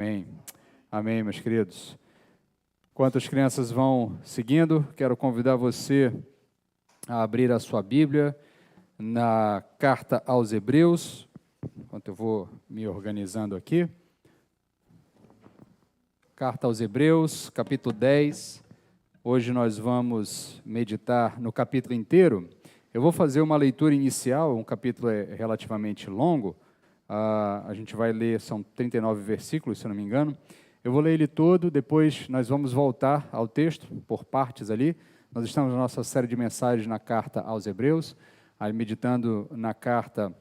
Amém. Amém, meus queridos. Enquanto as crianças vão seguindo, quero convidar você a abrir a sua Bíblia na carta aos Hebreus, enquanto eu vou me organizando aqui. Carta aos Hebreus, capítulo 10. Hoje nós vamos meditar no capítulo inteiro. Eu vou fazer uma leitura inicial, um capítulo relativamente longo. A gente vai ler, são 39 versículos, se eu não me engano. Eu vou ler ele todo, depois nós vamos voltar ao texto, por partes ali. Nós estamos na nossa série de mensagens na carta aos Hebreus, aí meditando na carta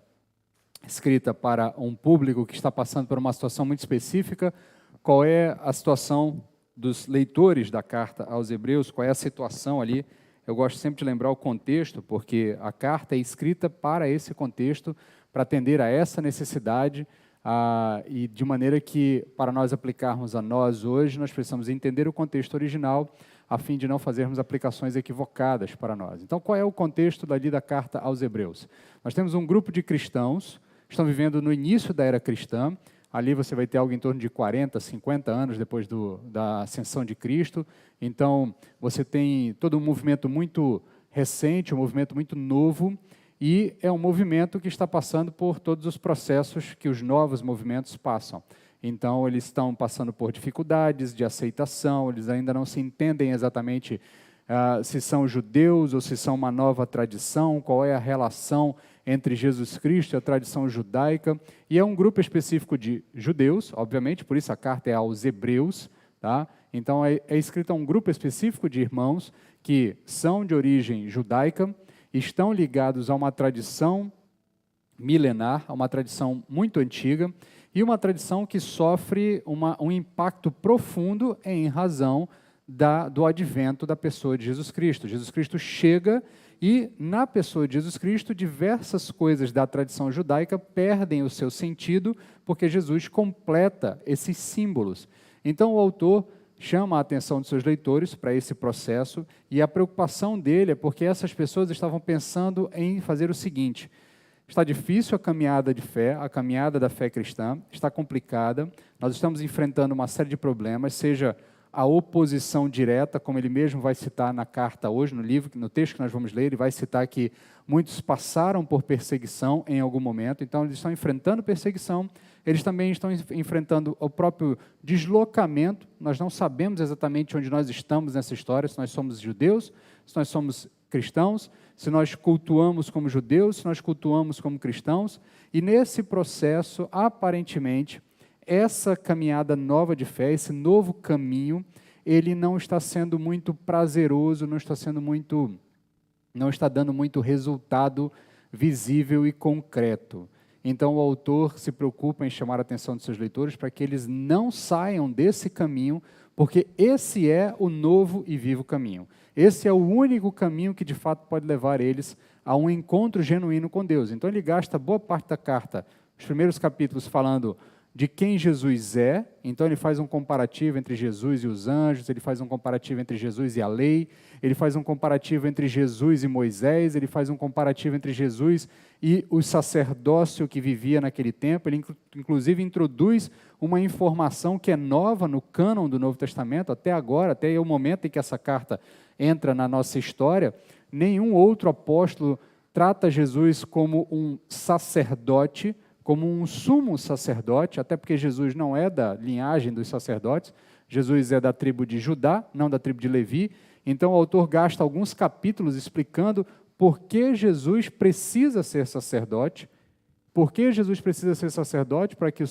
escrita para um público que está passando por uma situação muito específica. Qual é a situação dos leitores da carta aos Hebreus, qual é a situação ali? Eu gosto sempre de lembrar o contexto, porque a carta é escrita para esse contexto, para atender a essa necessidade, e de maneira que, para nós aplicarmos a nós hoje, nós precisamos entender o contexto original, a fim de não fazermos aplicações equivocadas para nós. Então, qual é o contexto dali da carta aos Hebreus? Nós temos um grupo de cristãos que estão vivendo no início da era cristã. Ali você vai ter algo em torno de 40, 50 anos depois da ascensão de Cristo. Então, você tem todo um movimento muito recente, um movimento muito novo, e é um movimento que está passando por todos os processos que os novos movimentos passam. Então, eles estão passando por dificuldades de aceitação, eles ainda não se entendem exatamente se são judeus ou se são uma nova tradição, qual é a relação entre Jesus Cristo e a tradição judaica. E é um grupo específico de judeus, obviamente, por isso a carta é aos Hebreus, tá? Então, é escrita a um grupo específico de irmãos que são de origem judaica, estão ligados a uma tradição milenar, a uma tradição muito antiga, e uma tradição que sofre um impacto profundo em razão do advento da pessoa de Jesus Cristo. Jesus Cristo chega e, na pessoa de Jesus Cristo, diversas coisas da tradição judaica perdem o seu sentido, porque Jesus completa esses símbolos. Então, o autor chama a atenção dos seus leitores para esse processo, e a preocupação dele é porque essas pessoas estavam pensando em fazer o seguinte: está difícil a caminhada de fé, a caminhada da fé cristã, está complicada, nós estamos enfrentando uma série de problemas, seja a oposição direta, como ele mesmo vai citar na carta hoje, no livro, no texto que nós vamos ler, ele vai citar que muitos passaram por perseguição em algum momento, então eles estão enfrentando perseguição, eles também estão enfrentando o próprio deslocamento. Nós não sabemos exatamente onde nós estamos nessa história, se nós somos judeus, se nós somos cristãos, se nós cultuamos como judeus, se nós cultuamos como cristãos, e nesse processo, aparentemente, essa caminhada nova de fé, esse novo caminho, ele não está sendo muito prazeroso, não está dando muito resultado visível e concreto. Então, o autor se preocupa em chamar a atenção dos seus leitores para que eles não saiam desse caminho, porque esse é o novo e vivo caminho. Esse é o único caminho que, de fato, pode levar eles a um encontro genuíno com Deus. Então, ele gasta boa parte da carta, os primeiros capítulos, falando de quem Jesus é. Então ele faz um comparativo entre Jesus e os anjos, ele faz um comparativo entre Jesus e a lei, ele faz um comparativo entre Jesus e Moisés, ele faz um comparativo entre Jesus e o sacerdócio que vivia naquele tempo. Ele inclusive introduz uma informação que é nova no cânon do Novo Testamento, até agora, até o momento em que essa carta entra na nossa história. Nenhum outro apóstolo trata Jesus como um sacerdote, como um sumo sacerdote, até porque Jesus não é da linhagem dos sacerdotes, Jesus é da tribo de Judá, não da tribo de Levi. Então o autor gasta alguns capítulos explicando por que Jesus precisa ser sacerdote, por que Jesus precisa ser sacerdote para que a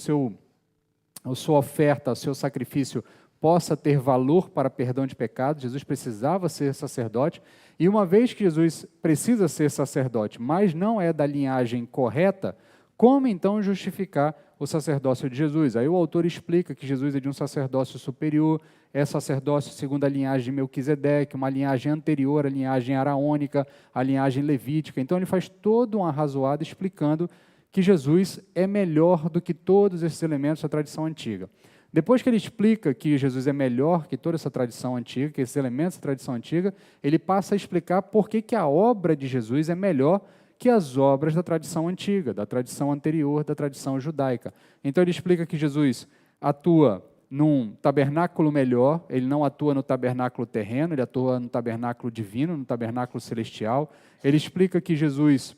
sua oferta, o seu sacrifício possa ter valor para perdão de pecados. Jesus precisava ser sacerdote, e uma vez que Jesus precisa ser sacerdote, mas não é da linhagem correta, como então justificar o sacerdócio de Jesus? Aí o autor explica que Jesus é de um sacerdócio superior, é sacerdócio segundo a linhagem de Melquisedeque, uma linhagem anterior à linhagem araônica, à linhagem levítica. Então ele faz todo um arrazoado explicando que Jesus é melhor do que todos esses elementos da tradição antiga. Depois que ele explica que Jesus é melhor que toda essa tradição antiga, que esses elementos da tradição antiga, ele passa a explicar por que a obra de Jesus é melhor que as obras da tradição antiga, da tradição anterior, da tradição judaica. Então ele explica que Jesus atua num tabernáculo melhor, ele não atua no tabernáculo terreno, ele atua no tabernáculo divino, no tabernáculo celestial. Ele explica que Jesus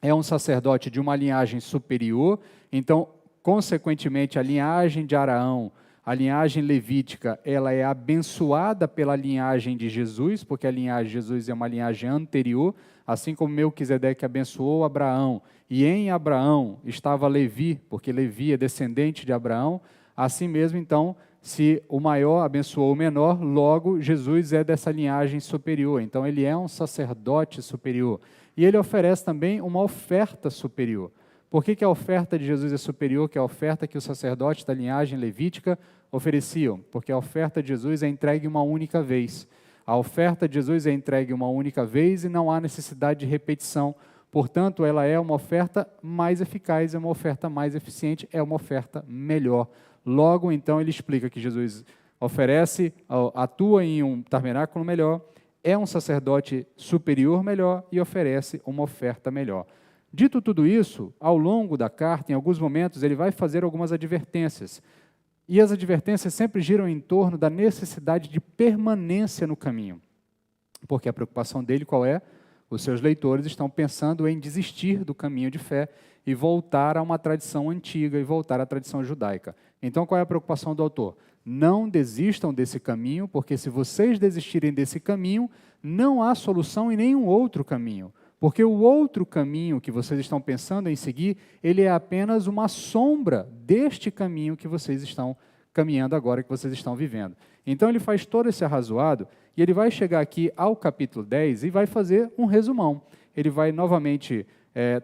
é um sacerdote de uma linhagem superior, então, consequentemente, a linhagem de Araão, a linhagem levítica, ela é abençoada pela linhagem de Jesus, porque a linhagem de Jesus é uma linhagem anterior, assim como Melquisedeque abençoou Abraão, e em Abraão estava Levi, porque Levi é descendente de Abraão, assim mesmo, então, se o maior abençoou o menor, logo Jesus é dessa linhagem superior, então ele é um sacerdote superior. E ele oferece também uma oferta superior. Por que a oferta de Jesus é superior que a oferta que os sacerdotes da linhagem levítica ofereciam? Porque a oferta de Jesus é entregue uma única vez. A oferta de Jesus é entregue uma única vez e não há necessidade de repetição. Portanto, ela é uma oferta mais eficaz, é uma oferta mais eficiente, é uma oferta melhor. Logo, então, ele explica que Jesus oferece, atua em um tabernáculo melhor, é um sacerdote superior melhor e oferece uma oferta melhor. Dito tudo isso, ao longo da carta, em alguns momentos, ele vai fazer algumas advertências. E as advertências sempre giram em torno da necessidade de permanência no caminho. Porque a preocupação dele qual é? Os seus leitores estão pensando em desistir do caminho de fé e voltar a uma tradição antiga e voltar à tradição judaica. Então, qual é a preocupação do autor? Não desistam desse caminho, porque se vocês desistirem desse caminho, não há solução em nenhum outro caminho. Porque o outro caminho que vocês estão pensando em seguir, ele é apenas uma sombra deste caminho que vocês estão caminhando agora, que vocês estão vivendo. Então, ele faz todo esse arrazoado e ele vai chegar aqui ao capítulo 10 e vai fazer um resumão. Ele vai novamente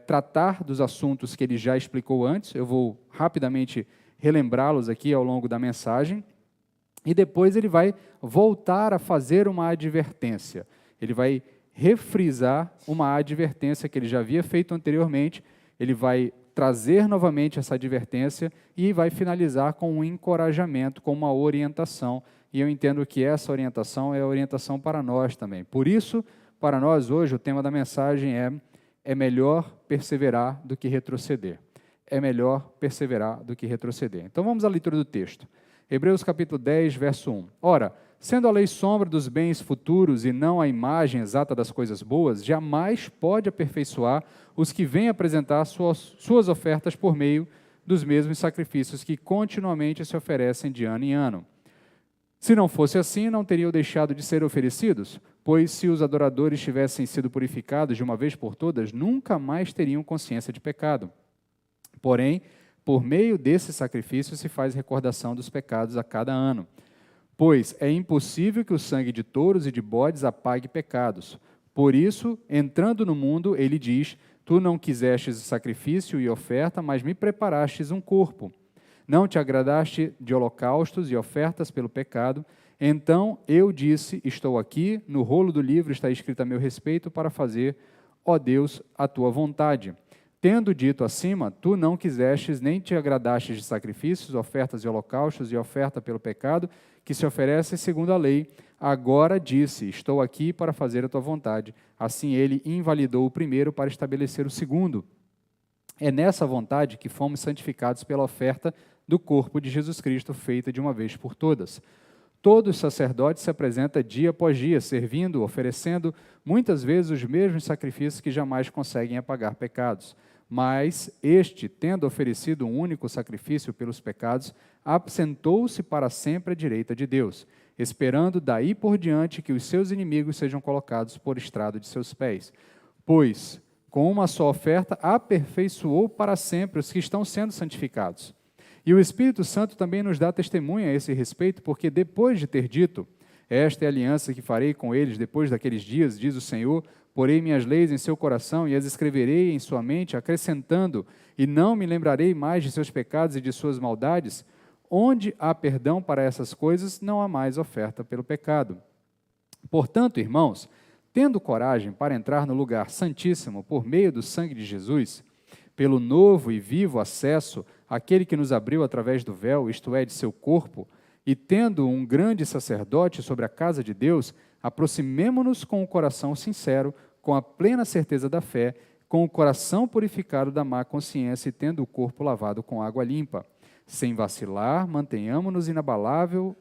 tratar dos assuntos que ele já explicou antes. Eu vou rapidamente relembrá-los aqui ao longo da mensagem. E depois ele vai voltar a fazer uma advertência. Ele vai refrisar uma advertência que ele já havia feito anteriormente. Ele vai trazer novamente essa advertência e vai finalizar com um encorajamento, com uma orientação. E eu entendo que essa orientação é a orientação para nós também. Por isso, para nós hoje, o tema da mensagem é melhor perseverar do que retroceder. É melhor perseverar do que retroceder. Então vamos à leitura do texto. Hebreus capítulo 10, verso 1. Ora, sendo a lei sombra dos bens futuros e não a imagem exata das coisas boas, jamais pode aperfeiçoar os que vêm apresentar suas ofertas por meio dos mesmos sacrifícios que continuamente se oferecem de ano em ano. Se não fosse assim, não teriam deixado de ser oferecidos, pois se os adoradores tivessem sido purificados de uma vez por todas, nunca mais teriam consciência de pecado. Porém, por meio desse sacrifício se faz recordação dos pecados a cada ano. Pois é impossível que o sangue de touros e de bodes apague pecados. Por isso, entrando no mundo, ele diz: Tu não quisestes sacrifício e oferta, mas me preparastes um corpo. Não te agradaste de holocaustos e ofertas pelo pecado. Então eu disse: Estou aqui, no rolo do livro está escrito a meu respeito para fazer, ó Deus, a tua vontade. Tendo dito acima, tu não quisestes nem te agradastes de sacrifícios, ofertas e holocaustos e oferta pelo pecado, que se oferece segundo a lei. Agora disse: Estou aqui para fazer a tua vontade. Assim ele invalidou o primeiro para estabelecer o segundo. É nessa vontade que fomos santificados pela oferta do corpo de Jesus Cristo, feita de uma vez por todas. Todo sacerdote se apresenta dia após dia, servindo, oferecendo muitas vezes os mesmos sacrifícios que jamais conseguem apagar pecados. Mas este, tendo oferecido um único sacrifício pelos pecados, absentou-se para sempre à direita de Deus, esperando daí por diante que os seus inimigos sejam colocados por estrado de seus pés. Pois, com uma só oferta, aperfeiçoou para sempre os que estão sendo santificados. E o Espírito Santo também nos dá testemunha a esse respeito, porque depois de ter dito: Esta é a aliança que farei com eles depois daqueles dias, diz o Senhor, porei minhas leis em seu coração e as escreverei em sua mente, acrescentando: E não me lembrarei mais de seus pecados e de suas maldades. Onde há perdão para essas coisas, não há mais oferta pelo pecado. Portanto, irmãos, tendo coragem para entrar no lugar santíssimo por meio do sangue de Jesus, pelo novo e vivo acesso àquele que nos abriu através do véu, isto é, de seu corpo, e tendo um grande sacerdote sobre a casa de Deus, aproximemo-nos com o coração sincero, com a plena certeza da fé, com o coração purificado da má consciência e tendo o corpo lavado com água limpa. Sem vacilar, mantenhamos inabalável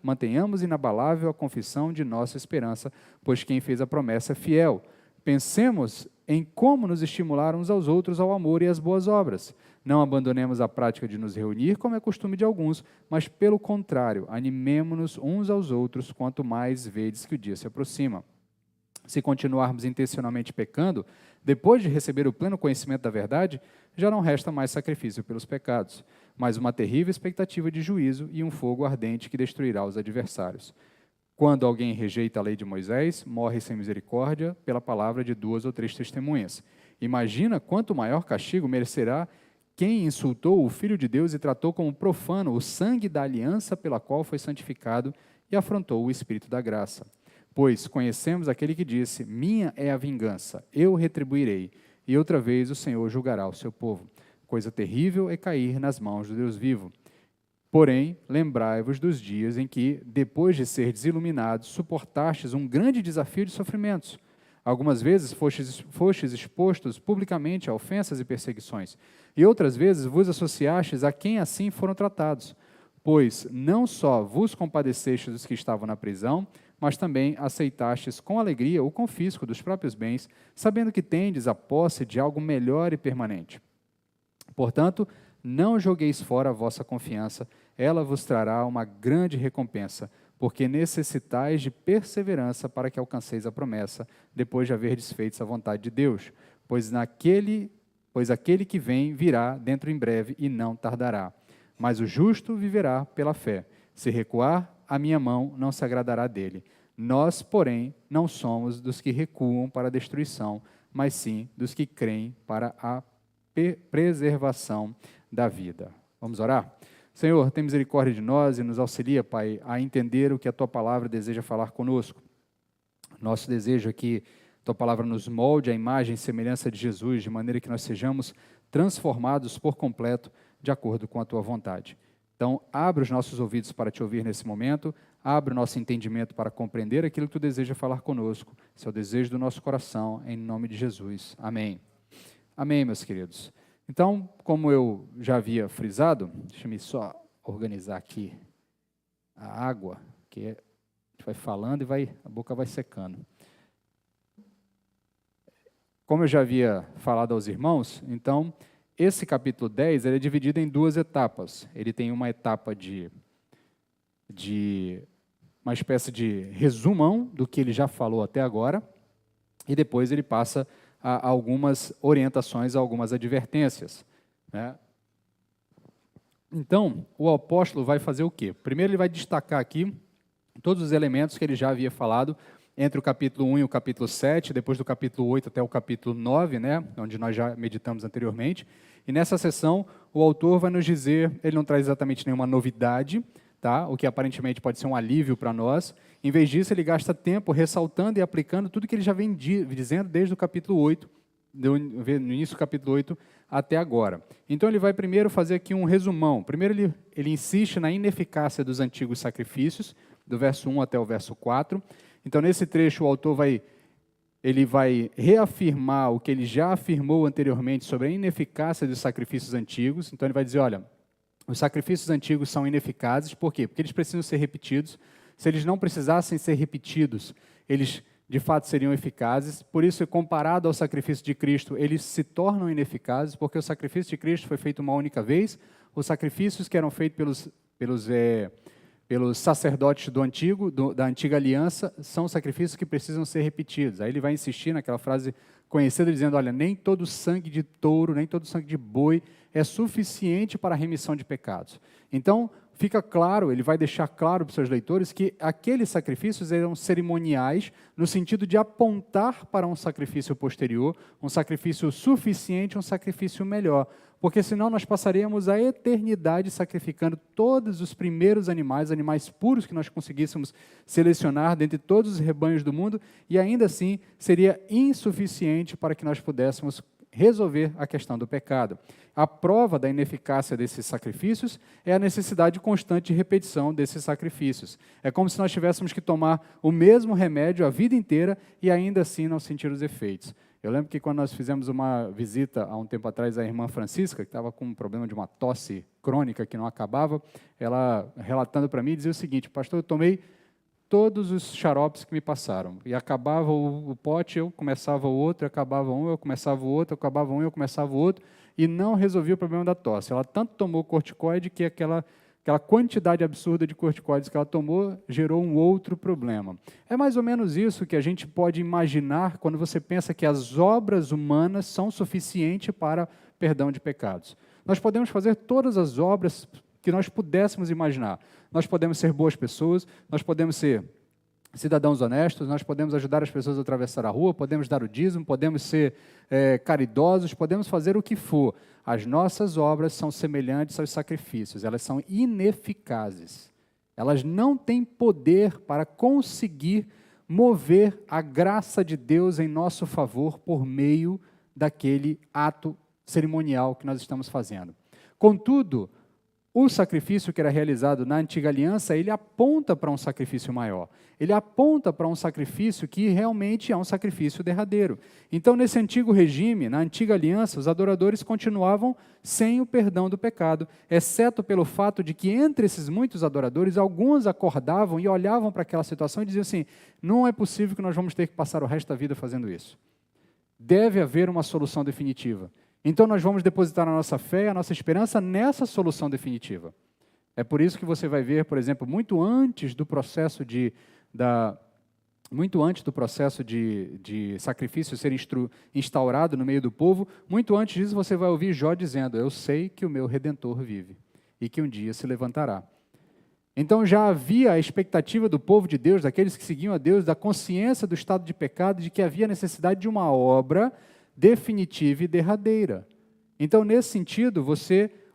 a confissão de nossa esperança, pois quem fez a promessa é fiel. Pensemos em como nos estimular uns aos outros ao amor e às boas obras. Não abandonemos a prática de nos reunir, como é costume de alguns, mas, pelo contrário, animemo-nos uns aos outros, quanto mais vedes que o dia se aproxima. Se continuarmos intencionalmente pecando, depois de receber o pleno conhecimento da verdade, já não resta mais sacrifício pelos pecados, mas uma terrível expectativa de juízo e um fogo ardente que destruirá os adversários. Quando alguém rejeita a lei de Moisés, morre sem misericórdia pela palavra de 2 ou 3 testemunhas. Imagina quanto maior castigo merecerá quem insultou o Filho de Deus e tratou como profano o sangue da aliança pela qual foi santificado e afrontou o Espírito da graça. Pois conhecemos aquele que disse, minha é a vingança, eu retribuirei, e outra vez o Senhor julgará o seu povo. Coisa terrível é cair nas mãos do Deus vivo. Porém, lembrai-vos dos dias em que, depois de serdes iluminados, suportastes um grande desafio de sofrimentos. Algumas vezes fostes expostos publicamente a ofensas e perseguições, e outras vezes vos associastes a quem assim foram tratados. Pois não só vos compadecestes dos que estavam na prisão, mas também aceitastes com alegria o confisco dos próprios bens, sabendo que tendes a posse de algo melhor e permanente. Portanto, não jogueis fora a vossa confiança, ela vos trará uma grande recompensa, porque necessitais de perseverança para que alcanceis a promessa, depois de haverdes feito a vontade de Deus. Pois aquele que vem virá dentro em breve e não tardará. Mas o justo viverá pela fé. Se recuar, a minha mão não se agradará dele. Nós, porém, não somos dos que recuam para a destruição, mas sim dos que creem para a preservação da vida. Vamos orar? Senhor, tem misericórdia de nós e nos auxilia, Pai, a entender o que a Tua Palavra deseja falar conosco. Nosso desejo é que Tua Palavra nos molde à imagem e semelhança de Jesus, de maneira que nós sejamos transformados por completo de acordo com a Tua vontade. Então, abre os nossos ouvidos para Te ouvir nesse momento, abre o nosso entendimento para compreender aquilo que Tu deseja falar conosco. Esse é o desejo do nosso coração, em nome de Jesus. Amém. Amém, meus queridos. Então, como eu já havia frisado, deixa-me só organizar aqui a água, que a gente vai falando e a boca vai secando. Como eu já havia falado aos irmãos, então, esse capítulo 10 ele é dividido em 2 etapas. Ele tem uma etapa de uma espécie de resumão do que ele já falou até agora, e depois ele passa a algumas orientações, a algumas advertências, né? Então, o apóstolo vai fazer o quê? Primeiro ele vai destacar aqui todos os elementos que ele já havia falado entre o capítulo 1 e o capítulo 7, depois do capítulo 8 até o capítulo 9, né, onde nós já meditamos anteriormente. E nessa sessão, o autor vai nos dizer, ele não traz exatamente nenhuma novidade, tá? O que aparentemente pode ser um alívio para nós. Em vez disso, ele gasta tempo ressaltando e aplicando tudo que ele já vem dizendo desde o capítulo 8, no início do capítulo 8 até agora. Então, ele vai primeiro fazer aqui um resumão. Primeiro, ele insiste na ineficácia dos antigos sacrifícios, do verso 1 até o verso 4. Então, nesse trecho, o autor vai reafirmar o que ele já afirmou anteriormente sobre a ineficácia dos sacrifícios antigos. Então, ele vai dizer, olha, os sacrifícios antigos são ineficazes, por quê? Porque eles precisam ser repetidos. Se eles não precisassem ser repetidos, eles de fato seriam eficazes. Por isso, comparado ao sacrifício de Cristo, eles se tornam ineficazes, porque o sacrifício de Cristo foi feito uma única vez. Os sacrifícios que eram feitos pelos sacerdotes da antiga aliança são sacrifícios que precisam ser repetidos. Aí ele vai insistir naquela frase conhecida, dizendo, olha, nem todo sangue de touro, nem todo sangue de boi é suficiente para a remissão de pecados. Então, fica claro, ele vai deixar claro para os seus leitores que aqueles sacrifícios eram cerimoniais no sentido de apontar para um sacrifício posterior, um sacrifício suficiente, um sacrifício melhor. Porque senão nós passaríamos a eternidade sacrificando todos os primeiros animais puros que nós conseguíssemos selecionar dentre todos os rebanhos do mundo, e ainda assim seria insuficiente para que nós pudéssemos resolver a questão do pecado. A prova da ineficácia desses sacrifícios é a necessidade constante de repetição desses sacrifícios. É como se nós tivéssemos que tomar o mesmo remédio a vida inteira e ainda assim não sentir os efeitos. Eu lembro que quando nós fizemos uma visita há um tempo atrás à irmã Francisca, que estava com um problema de uma tosse crônica que não acabava, ela relatando para mim dizia o seguinte: pastor, eu tomei todos os xaropes que me passaram, e acabava o pote, eu começava o outro, acabava um, eu começava o outro, acabava um, eu começava o outro, e não resolvia o problema da tosse. Ela tanto tomou corticoide que aquela quantidade absurda de corticoides que ela tomou gerou um outro problema. É mais ou menos isso que a gente pode imaginar quando você pensa que as obras humanas são suficientes para perdão de pecados. Nós podemos fazer todas as obras que nós pudéssemos imaginar. Nós podemos ser boas pessoas, nós podemos ser cidadãos honestos, nós podemos ajudar as pessoas a atravessar a rua, podemos dar o dízimo, podemos ser caridosos, podemos fazer o que for. As nossas obras são semelhantes aos sacrifícios, elas são ineficazes. Elas não têm poder para conseguir mover a graça de Deus em nosso favor por meio daquele ato cerimonial que nós estamos fazendo. Contudo, o sacrifício que era realizado na antiga aliança, ele aponta para um sacrifício maior. Ele aponta para um sacrifício que realmente é um sacrifício derradeiro. Então, nesse antigo regime, na antiga aliança, os adoradores continuavam sem o perdão do pecado, exceto pelo fato de que entre esses muitos adoradores, alguns acordavam e olhavam para aquela situação e diziam assim: não é possível que nós vamos ter que passar o resto da vida fazendo isso. Deve haver uma solução definitiva. Então, nós vamos depositar a nossa fé, a nossa esperança nessa solução definitiva. É por isso que você vai ver, por exemplo, muito antes do processo de sacrifício ser instaurado no meio do povo, muito antes disso você vai ouvir Jó dizendo: eu sei que o meu Redentor vive e que um dia se levantará. Então já havia a expectativa do povo de Deus, daqueles que seguiam a Deus, da consciência do estado de pecado, de que havia necessidade de uma obra definitiva e derradeira. Então, nesse sentido,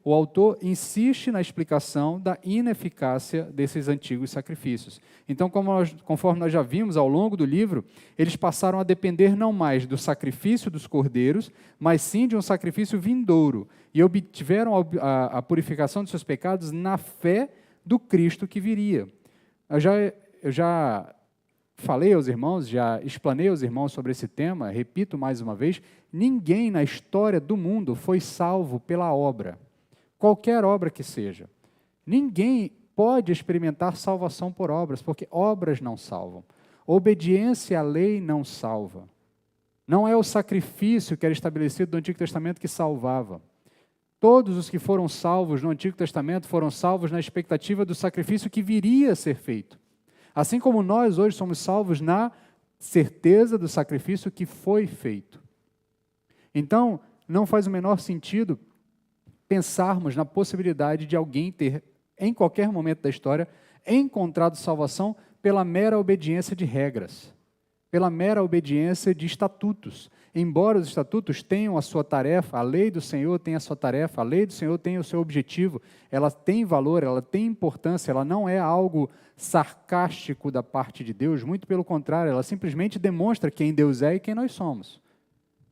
o autor insiste na explicação da ineficácia desses antigos sacrifícios. Então, conforme nós já vimos ao longo do livro, eles passaram a depender não mais do sacrifício dos cordeiros, mas sim de um sacrifício vindouro, e obtiveram a purificação de seus pecados na fé do Cristo que viria. Eu já falei aos irmãos, já explanei aos irmãos sobre esse tema, repito mais uma vez: ninguém na história do mundo foi salvo pela obra, qualquer obra que seja. Ninguém pode experimentar salvação por obras, porque obras não salvam. Obediência à lei não salva. Não é o sacrifício que era estabelecido no Antigo Testamento que salvava. Todos os que foram salvos no Antigo Testamento foram salvos na expectativa do sacrifício que viria a ser feito. Assim como nós hoje somos salvos na certeza do sacrifício que foi feito. Então, não faz o menor sentido pensarmos na possibilidade de alguém ter, em qualquer momento da história, encontrado salvação pela mera obediência de regras, pela mera obediência de estatutos. Embora os estatutos tenham a sua tarefa, a lei do Senhor tem a sua tarefa, a lei do Senhor tem o seu objetivo, ela tem valor, ela tem importância, ela não é algo sarcástico da parte de Deus, muito pelo contrário, ela simplesmente demonstra quem Deus é e quem nós somos.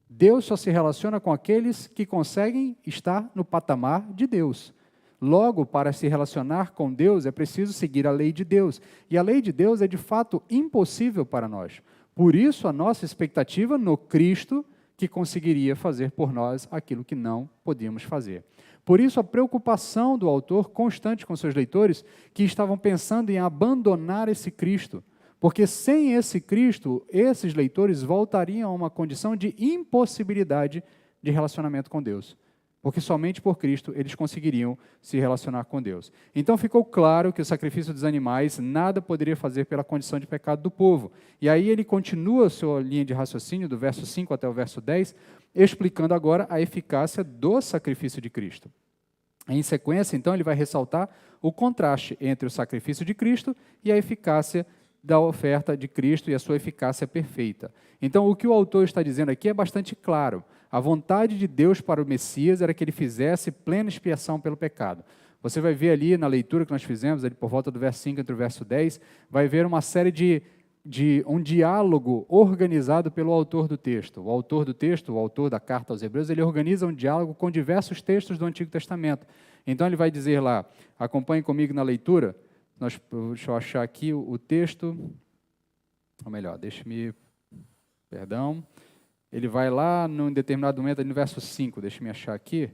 Deus só se relaciona com aqueles que conseguem estar no patamar de Deus. Logo, para se relacionar com Deus, é preciso seguir a lei de Deus. E a lei de Deus é, de fato, impossível para nós. Por isso, a nossa expectativa no Cristo, que conseguiria fazer por nós aquilo que não podíamos fazer. Por isso, a preocupação do autor constante com seus leitores, que estavam pensando em abandonar esse Cristo. Porque sem esse Cristo, esses leitores voltariam a uma condição de impossibilidade de relacionamento com Deus. Porque somente por Cristo eles conseguiriam se relacionar com Deus. Então ficou claro que o sacrifício dos animais nada poderia fazer pela condição de pecado do povo. E aí ele continua a sua linha de raciocínio, do verso 5 até o verso 10, explicando agora a eficácia do sacrifício de Cristo. Em sequência, então, ele vai ressaltar o contraste entre o sacrifício de Cristo e a eficácia da oferta de Cristo e a sua eficácia perfeita. Então, o que o autor está dizendo aqui é bastante claro. A vontade de Deus para o Messias era que ele fizesse plena expiação pelo pecado. Você vai ver ali na leitura que nós fizemos, ali por volta do verso 5 entre o verso 10, vai ver uma série de um diálogo organizado pelo autor do texto. O autor do texto, o autor da carta aos Hebreus, ele organiza um diálogo com diversos textos do Antigo Testamento. Então ele vai dizer lá, acompanhe comigo na leitura, deixa eu achar aqui o texto, ou melhor, perdão. ele vai lá num determinado momento, no verso 5, deixa eu me achar aqui,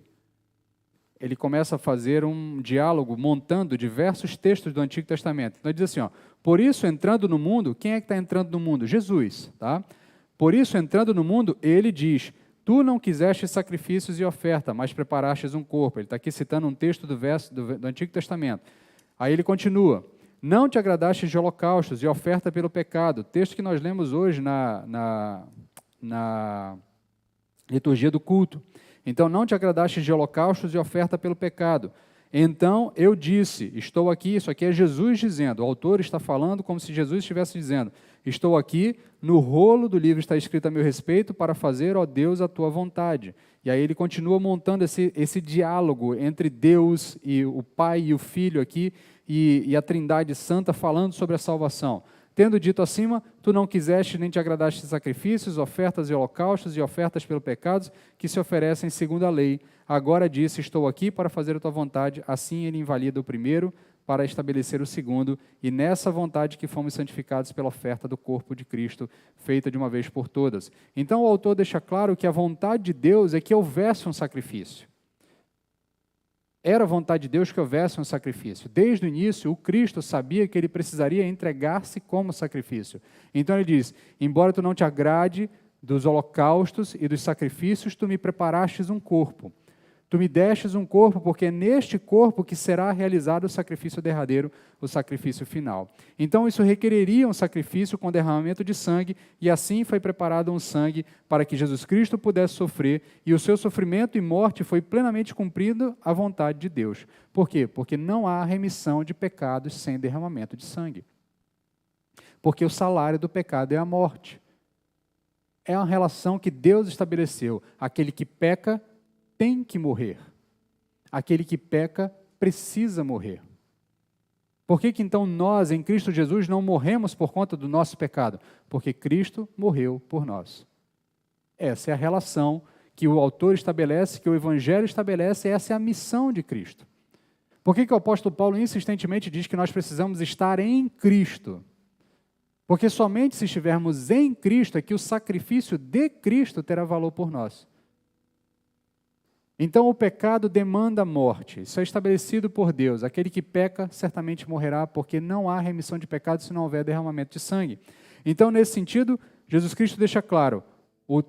ele começa a fazer um diálogo montando diversos textos do Antigo Testamento. Então ele diz assim, ó, por isso entrando no mundo, quem é que está entrando no mundo? Jesus, tá? Por isso entrando no mundo, ele diz, tu não quiseste sacrifícios e oferta, mas preparastes um corpo. Ele está aqui citando um texto do Antigo Testamento. Aí ele continua, não te agradaste de holocaustos e oferta pelo pecado. Texto que nós lemos hoje na liturgia do culto. Então, não te agradaste de holocaustos e oferta pelo pecado. Então, eu disse, estou aqui, isso aqui é Jesus dizendo, o autor está falando como se Jesus estivesse dizendo, estou aqui, no rolo do livro está escrito a meu respeito, para fazer, ó Deus, a tua vontade. E aí ele continua montando esse diálogo entre Deus e o Pai e o Filho aqui, e a Trindade Santa falando sobre a salvação. Tendo dito acima, tu não quiseste nem te agradaste de sacrifícios, ofertas e holocaustos e ofertas pelo pecados que se oferecem segundo a lei. Agora disse, estou aqui para fazer a tua vontade. Assim ele invalida o primeiro para estabelecer o segundo. E nessa vontade que fomos santificados pela oferta do corpo de Cristo, feita de uma vez por todas. Então o autor deixa claro que a vontade de Deus é que houvesse um sacrifício. Era a vontade de Deus que houvesse um sacrifício. Desde o início, o Cristo sabia que ele precisaria entregar-se como sacrifício. Então ele diz, embora tu não te agrade dos holocaustos e dos sacrifícios, tu me preparastes um corpo. Tu me destes um corpo, porque é neste corpo que será realizado o sacrifício derradeiro, o sacrifício final. Então isso requereria um sacrifício com derramamento de sangue, e assim foi preparado um sangue para que Jesus Cristo pudesse sofrer, e o seu sofrimento e morte foi plenamente cumprido à vontade de Deus. Por quê? Porque não há remissão de pecados sem derramamento de sangue. Porque o salário do pecado é a morte. É uma relação que Deus estabeleceu. Aquele que peca tem que morrer. Aquele que peca precisa morrer. Por que então nós, em Cristo Jesus, não morremos por conta do nosso pecado? Porque Cristo morreu por nós. Essa é a relação que o autor estabelece, que o Evangelho estabelece, essa é a missão de Cristo. Por que o apóstolo Paulo insistentemente diz que nós precisamos estar em Cristo? Porque somente se estivermos em Cristo é que o sacrifício de Cristo terá valor por nós. Então o pecado demanda morte, isso é estabelecido por Deus. Aquele que peca certamente morrerá, porque não há remissão de pecados se não houver derramamento de sangue. Então, nesse sentido, Jesus Cristo deixa claro, o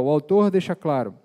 autor deixa claro,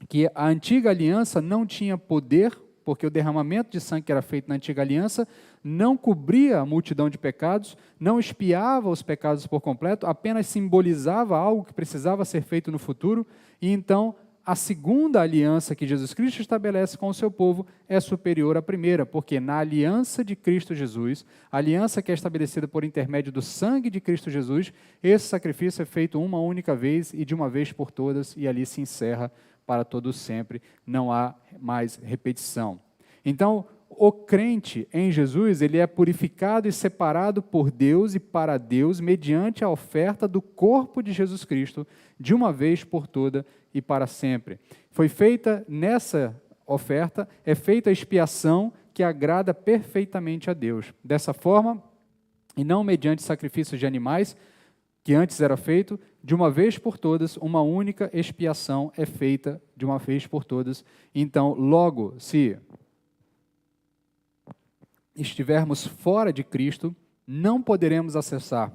que a antiga aliança não tinha poder, porque o derramamento de sangue que era feito na antiga aliança não cobria a multidão de pecados, não expiava os pecados por completo, apenas simbolizava algo que precisava ser feito no futuro, e então a segunda aliança que Jesus Cristo estabelece com o seu povo é superior à primeira, porque na aliança de Cristo Jesus, a aliança que é estabelecida por intermédio do sangue de Cristo Jesus, esse sacrifício é feito uma única vez e de uma vez por todas, e ali se encerra para todo sempre, não há mais repetição. Então, o crente em Jesus, ele é purificado e separado por Deus e para Deus, mediante a oferta do corpo de Jesus Cristo, de uma vez por toda e para sempre. Foi feita nessa oferta, é feita a expiação que agrada perfeitamente a Deus. Dessa forma, e não mediante sacrifícios de animais, que antes era feito, de uma vez por todas, uma única expiação é feita de uma vez por todas. Então, logo, se estivermos fora de Cristo, não poderemos acessar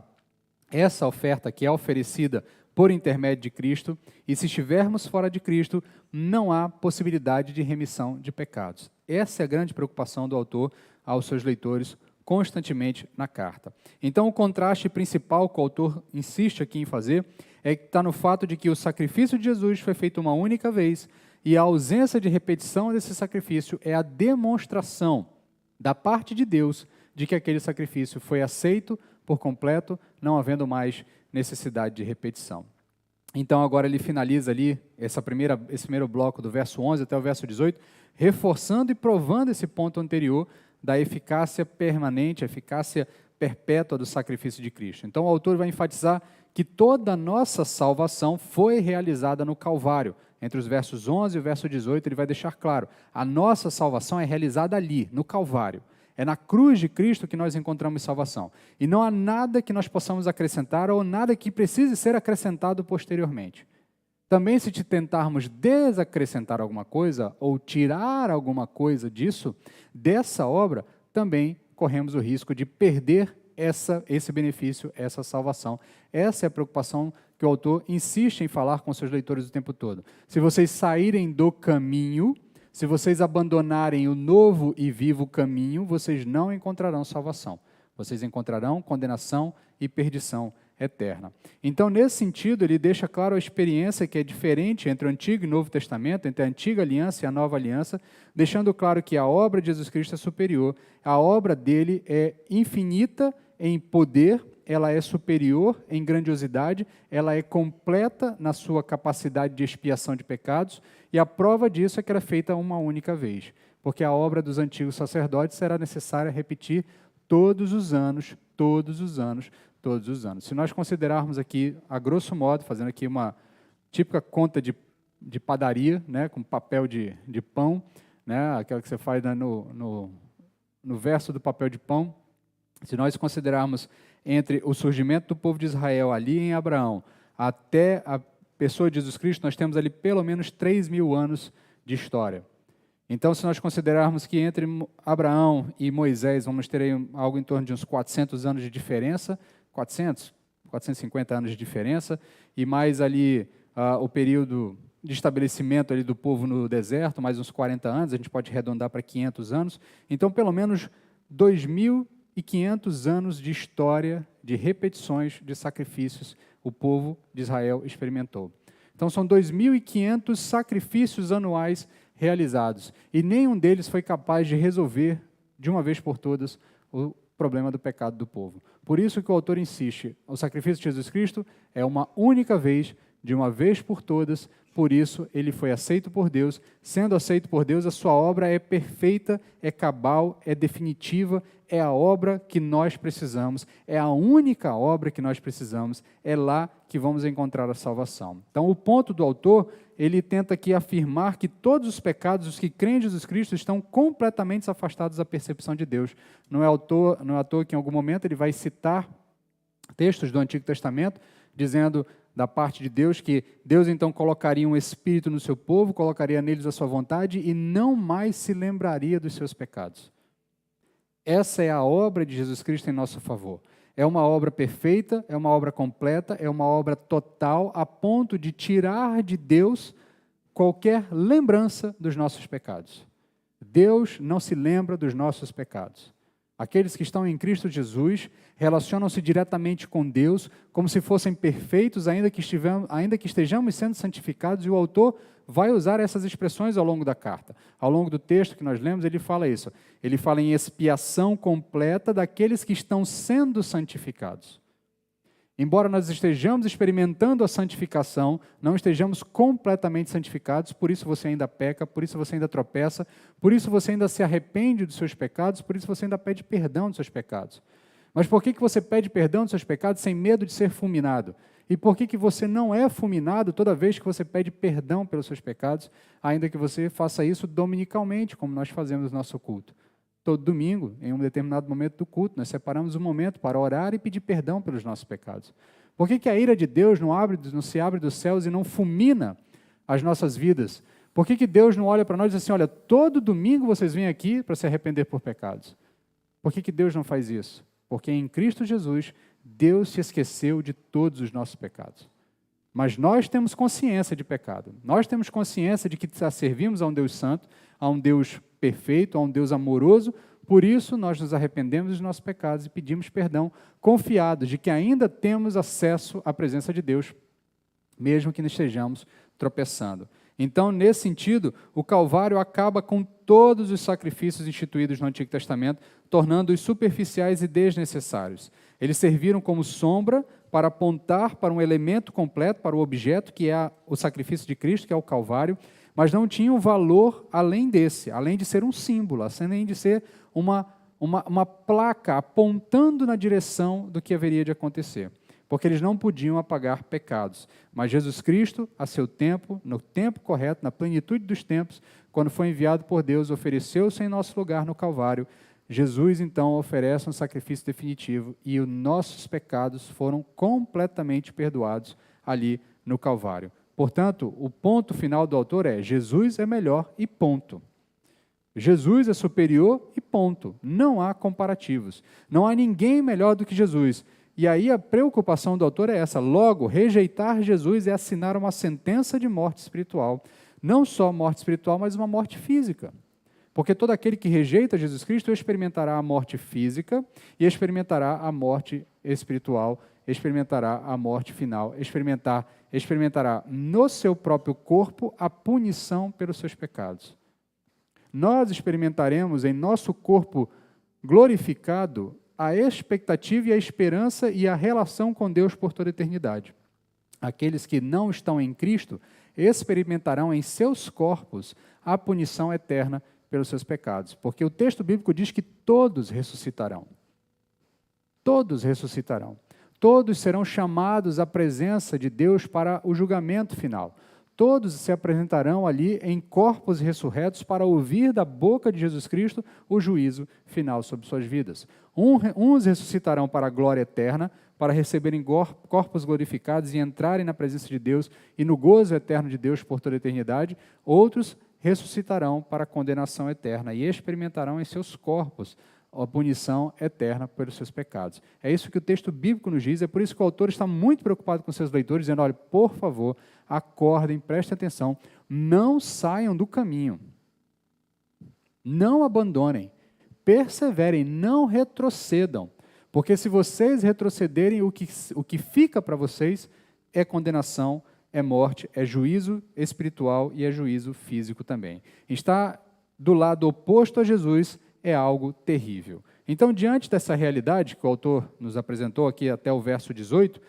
essa oferta que é oferecida por intermédio de Cristo, e se estivermos fora de Cristo, não há possibilidade de remissão de pecados. Essa é a grande preocupação do autor aos seus leitores constantemente na carta. Então, o contraste principal que o autor insiste aqui em fazer é que está no fato de que o sacrifício de Jesus foi feito uma única vez, e a ausência de repetição desse sacrifício é a demonstração da parte de Deus de que aquele sacrifício foi aceito por completo, não havendo mais necessidade de repetição. Então, agora ele finaliza ali esse primeiro bloco do verso 11 até o verso 18, reforçando e provando esse ponto anterior da eficácia permanente, a eficácia perpétua do sacrifício de Cristo. Então, o autor vai enfatizar que toda a nossa salvação foi realizada no Calvário. Entre os versos 11 e o verso 18, ele vai deixar claro, a nossa salvação é realizada ali, no Calvário. É na cruz de Cristo que nós encontramos salvação. E não há nada que nós possamos acrescentar ou nada que precise ser acrescentado posteriormente. Também, se te tentarmos desacrescentar alguma coisa ou tirar alguma coisa disso, dessa obra, também corremos o risco de perder esse benefício, essa salvação. Essa é a preocupação que o autor insiste em falar com seus leitores o tempo todo. Se vocês saírem do caminho, se vocês abandonarem o novo e vivo caminho, vocês não encontrarão salvação. Vocês encontrarão condenação e perdição eterna. Então, nesse sentido, ele deixa claro a experiência que é diferente entre o Antigo e o Novo Testamento, entre a Antiga Aliança e a Nova Aliança, deixando claro que a obra de Jesus Cristo é superior, a obra dele é infinita em poder, ela é superior em grandiosidade, ela é completa na sua capacidade de expiação de pecados, e a prova disso é que era feita uma única vez, porque a obra dos antigos sacerdotes será necessária repetir todos os anos, todos os anos, todos os anos. Se nós considerarmos aqui, a grosso modo, fazendo aqui uma típica conta de padaria, né, com papel de pão, né, aquela que você faz no verso do papel de pão, se nós considerarmos entre o surgimento do povo de Israel ali em Abraão até a pessoa de Jesus Cristo, nós temos ali pelo menos 3.000 anos de história. Então, se nós considerarmos que entre Abraão e Moisés vamos ter aí algo em torno de uns 400 anos de diferença, 450 anos de diferença, e mais ali o período de estabelecimento ali do povo no deserto, mais uns 40 anos, a gente pode arredondar para 500 anos. Então, pelo menos 2.500 anos de história, de repetições de sacrifícios, o povo de Israel experimentou. Então, são 2.500 sacrifícios anuais realizados, e nenhum deles foi capaz de resolver, de uma vez por todas, o problema do pecado do povo. Por isso que o autor insiste, o sacrifício de Jesus Cristo é uma única vez, de uma vez por todas, por isso ele foi aceito por Deus. Sendo aceito por Deus, a sua obra é perfeita, é cabal, é definitiva, é a obra que nós precisamos, é a única obra que nós precisamos, é lá que vamos encontrar a salvação. Então, o ponto do autor, ele tenta aqui afirmar que todos os pecados, os que creem em Jesus Cristo, estão completamente afastados da percepção de Deus. Não é à toa que em algum momento ele vai citar textos do Antigo Testamento, dizendo da parte de Deus que Deus então colocaria um espírito no seu povo, colocaria neles a sua vontade e não mais se lembraria dos seus pecados. Essa é a obra de Jesus Cristo em nosso favor. É uma obra perfeita, é uma obra completa, é uma obra total, a ponto de tirar de Deus qualquer lembrança dos nossos pecados. Deus não se lembra dos nossos pecados. Aqueles que estão em Cristo Jesus relacionam-se diretamente com Deus, como se fossem perfeitos, ainda que estejamos sendo santificados, e o autor vai usar essas expressões ao longo da carta. Ao longo do texto que nós lemos, ele fala isso. Ele fala em expiação completa daqueles que estão sendo santificados. Embora nós estejamos experimentando a santificação, não estejamos completamente santificados, por isso você ainda peca, por isso você ainda tropeça, por isso você ainda se arrepende dos seus pecados, por isso você ainda pede perdão dos seus pecados. Mas por que você pede perdão dos seus pecados sem medo de ser fulminado? E por que você não é fulminado toda vez que você pede perdão pelos seus pecados, ainda que você faça isso dominicalmente, como nós fazemos no nosso culto? Todo domingo, em um determinado momento do culto, nós separamos um momento para orar e pedir perdão pelos nossos pecados. Por que a ira de Deus não se abre dos céus e não fulmina as nossas vidas? Por que Deus não olha para nós e diz assim, olha, todo domingo vocês vêm aqui para se arrepender por pecados? Por que Deus não faz isso? Porque em Cristo Jesus, Deus se esqueceu de todos os nossos pecados. Mas nós temos consciência de pecado. Nós temos consciência de que servimos a um Deus santo, a um Deus perfeito, a um Deus amoroso. Por isso, nós nos arrependemos dos nossos pecados e pedimos perdão, confiados de que ainda temos acesso à presença de Deus, mesmo que não estejamos tropeçando. Então, nesse sentido, o Calvário acaba com todos os sacrifícios instituídos no Antigo Testamento, tornando-os superficiais e desnecessários. Eles serviram como sombra para apontar para um elemento completo, para o objeto, que é o sacrifício de Cristo, que é o Calvário, mas não tinham valor além desse, além de ser um símbolo, além de ser uma placa apontando na direção do que haveria de acontecer. Porque eles não podiam apagar pecados. Mas Jesus Cristo, a seu tempo, no tempo correto, na plenitude dos tempos, quando foi enviado por Deus, ofereceu-se em nosso lugar no Calvário. Jesus, então, oferece um sacrifício definitivo e os nossos pecados foram completamente perdoados ali no Calvário. Portanto, o ponto final do autor é: Jesus é melhor e ponto. Jesus é superior e ponto. Não há comparativos. Não há ninguém melhor do que Jesus. E aí a preocupação do autor é essa. Logo, rejeitar Jesus é assinar uma sentença de morte espiritual. Não só morte espiritual, mas uma morte física. Porque todo aquele que rejeita Jesus Cristo experimentará a morte física e experimentará a morte espiritual, experimentará a morte final, experimentará no seu próprio corpo a punição pelos seus pecados. Nós experimentaremos em nosso corpo glorificado a expectativa e a esperança e a relação com Deus por toda a eternidade. Aqueles que não estão em Cristo experimentarão em seus corpos a punição eterna pelos seus pecados, porque o texto bíblico diz que todos ressuscitarão. Todos ressuscitarão. Todos serão chamados à presença de Deus para o julgamento final. Todos se apresentarão ali em corpos ressurretos para ouvir da boca de Jesus Cristo o juízo final sobre suas vidas. Uns ressuscitarão para a glória eterna, para receberem corpos glorificados e entrarem na presença de Deus e no gozo eterno de Deus por toda a eternidade. Outros ressuscitarão para a condenação eterna e experimentarão em seus corpos a punição eterna pelos seus pecados. É isso que o texto bíblico nos diz, é por isso que o autor está muito preocupado com seus leitores, dizendo: olha, por favor, acordem, prestem atenção, não saiam do caminho, não abandonem, perseverem, não retrocedam, porque se vocês retrocederem, o que fica para vocês é condenação, é morte, é juízo espiritual e é juízo físico também. Estar do lado oposto a Jesus é algo terrível. Então, diante dessa realidade que o autor nos apresentou aqui até o verso 18,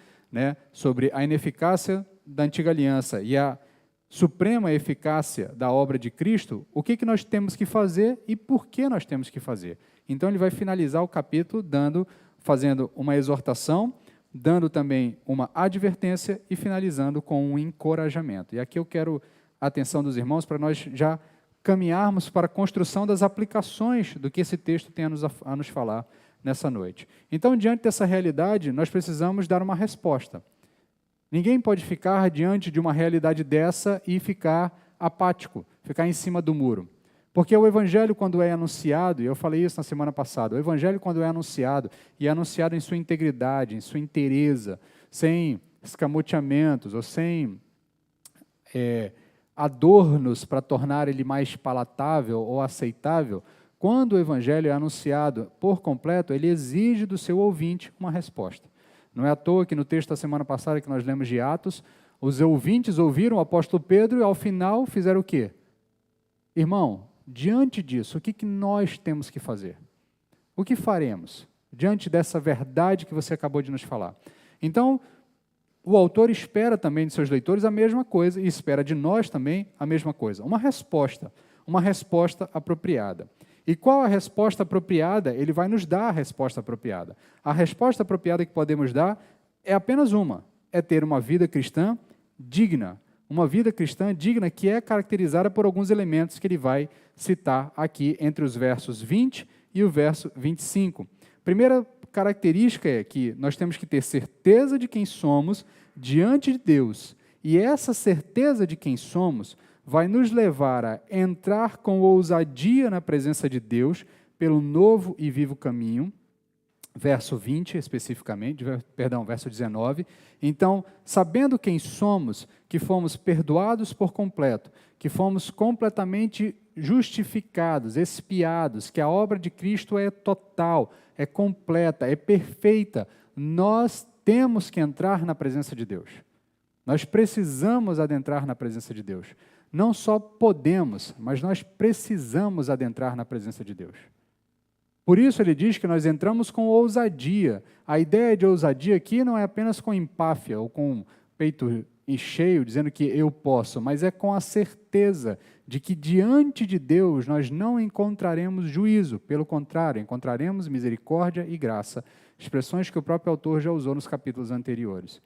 sobre a ineficácia da antiga aliança e a suprema eficácia da obra de Cristo, o que nós temos que fazer e por que nós temos que fazer? Então, ele vai finalizar o capítulo fazendo uma exortação, dando também uma advertência e finalizando com um encorajamento. E aqui eu quero a atenção dos irmãos para nós já caminharmos para a construção das aplicações do que esse texto tem a nos falar nessa noite. Então, diante dessa realidade, nós precisamos dar uma resposta. Ninguém pode ficar diante de uma realidade dessa e ficar apático, ficar em cima do muro. Porque o Evangelho, quando é anunciado, e eu falei isso na semana passada, o Evangelho, quando é anunciado, e é anunciado em sua integridade, em sua inteireza, sem escamoteamentos ou sem adornos para tornar ele mais palatável ou aceitável, quando o Evangelho é anunciado por completo, ele exige do seu ouvinte uma resposta. Não é à toa que no texto da semana passada que nós lemos de Atos, os ouvintes ouviram o apóstolo Pedro e ao final fizeram o quê? Irmão, diante disso, o que nós temos que fazer? O que faremos diante dessa verdade que você acabou de nos falar? Então, o autor espera também de seus leitores a mesma coisa e espera de nós também a mesma coisa. Uma resposta apropriada. E qual a resposta apropriada? Ele vai nos dar a resposta apropriada. A resposta apropriada que podemos dar é apenas uma, é ter uma vida cristã digna. Uma vida cristã digna que é caracterizada por alguns elementos que ele vai citar aqui entre os versos 20 e o verso 25. Primeira característica é que nós temos que ter certeza de quem somos diante de Deus. E essa certeza de quem somos vai nos levar a entrar com ousadia na presença de Deus pelo novo e vivo caminho. Verso 20 especificamente, verso 19. Então, sabendo quem somos, que fomos perdoados por completo, que fomos completamente justificados, expiados, que a obra de Cristo é total, é completa, é perfeita, nós temos que entrar na presença de Deus. Nós precisamos adentrar na presença de Deus. Não só podemos, mas nós precisamos adentrar na presença de Deus. Por isso ele diz que nós entramos com ousadia. A ideia de ousadia aqui não é apenas com empáfia ou com peito cheio, dizendo que eu posso, mas é com a certeza de que diante de Deus nós não encontraremos juízo. Pelo contrário, encontraremos misericórdia e graça. Expressões que o próprio autor já usou nos capítulos anteriores.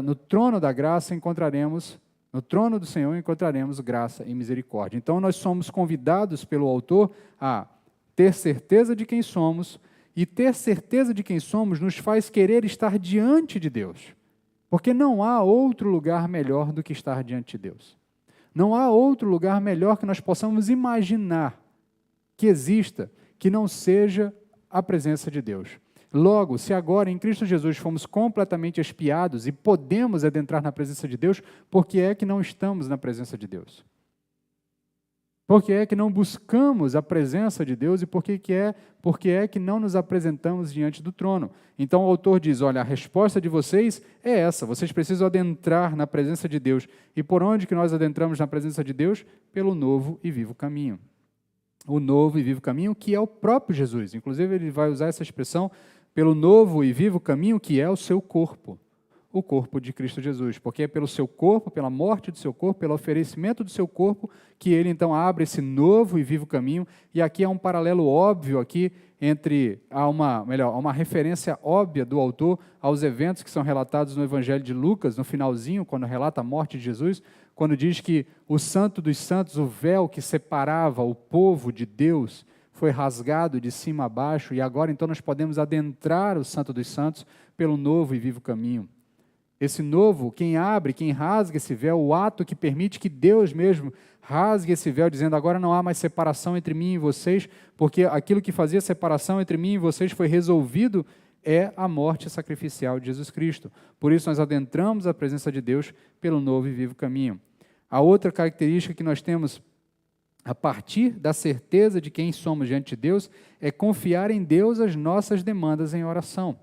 No trono da graça no trono do Senhor encontraremos graça e misericórdia. Então nós somos convidados pelo autor a ter certeza de quem somos, e ter certeza de quem somos nos faz querer estar diante de Deus. Porque não há outro lugar melhor do que estar diante de Deus. Não há outro lugar melhor que nós possamos imaginar que exista, que não seja a presença de Deus. Logo, se agora em Cristo Jesus fomos completamente expiados e podemos adentrar na presença de Deus, por que é que não estamos na presença de Deus? Por que é que não buscamos a presença de Deus e por que é que não nos apresentamos diante do trono? Então o autor diz, olha, a resposta de vocês é essa, vocês precisam adentrar na presença de Deus. E por onde que nós adentramos na presença de Deus? Pelo novo e vivo caminho. O novo e vivo caminho que é o próprio Jesus. Inclusive ele vai usar essa expressão, pelo novo e vivo caminho que é o seu corpo. O corpo de Cristo Jesus, porque é pelo seu corpo, pela morte do seu corpo, pelo oferecimento do seu corpo, que ele então abre esse novo e vivo caminho, e aqui há um paralelo óbvio aqui há uma referência óbvia do autor aos eventos que são relatados no Evangelho de Lucas, no finalzinho, quando relata a morte de Jesus, quando diz que o Santo dos Santos, o véu que separava o povo de Deus, foi rasgado de cima a baixo, e agora então nós podemos adentrar o Santo dos Santos pelo novo e vivo caminho. Esse novo, quem abre, quem rasga esse véu, o ato que permite que Deus mesmo rasgue esse véu, dizendo agora não há mais separação entre mim e vocês, porque aquilo que fazia separação entre mim e vocês foi resolvido, é a morte sacrificial de Jesus Cristo. Por isso nós adentramos a presença de Deus pelo novo e vivo caminho. A outra característica que nós temos a partir da certeza de quem somos diante de Deus é confiar em Deus as nossas demandas em oração.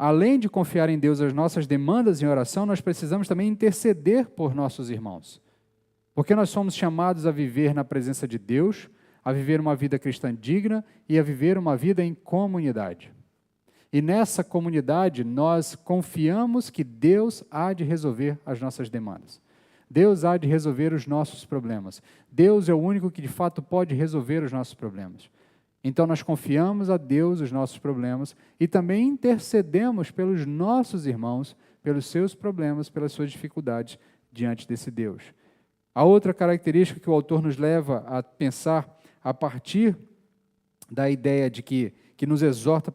Além de confiar em Deus as nossas demandas em oração, nós precisamos também interceder por nossos irmãos. Porque nós somos chamados a viver na presença de Deus, a viver uma vida cristã digna e a viver uma vida em comunidade. E nessa comunidade nós confiamos que Deus há de resolver as nossas demandas. Deus há de resolver os nossos problemas. Deus é o único que de fato pode resolver os nossos problemas. Então nós confiamos a Deus os nossos problemas e também intercedemos pelos nossos irmãos, pelos seus problemas, pelas suas dificuldades diante desse Deus. A outra característica que o autor nos leva a pensar a partir da ideia de que nos exorta,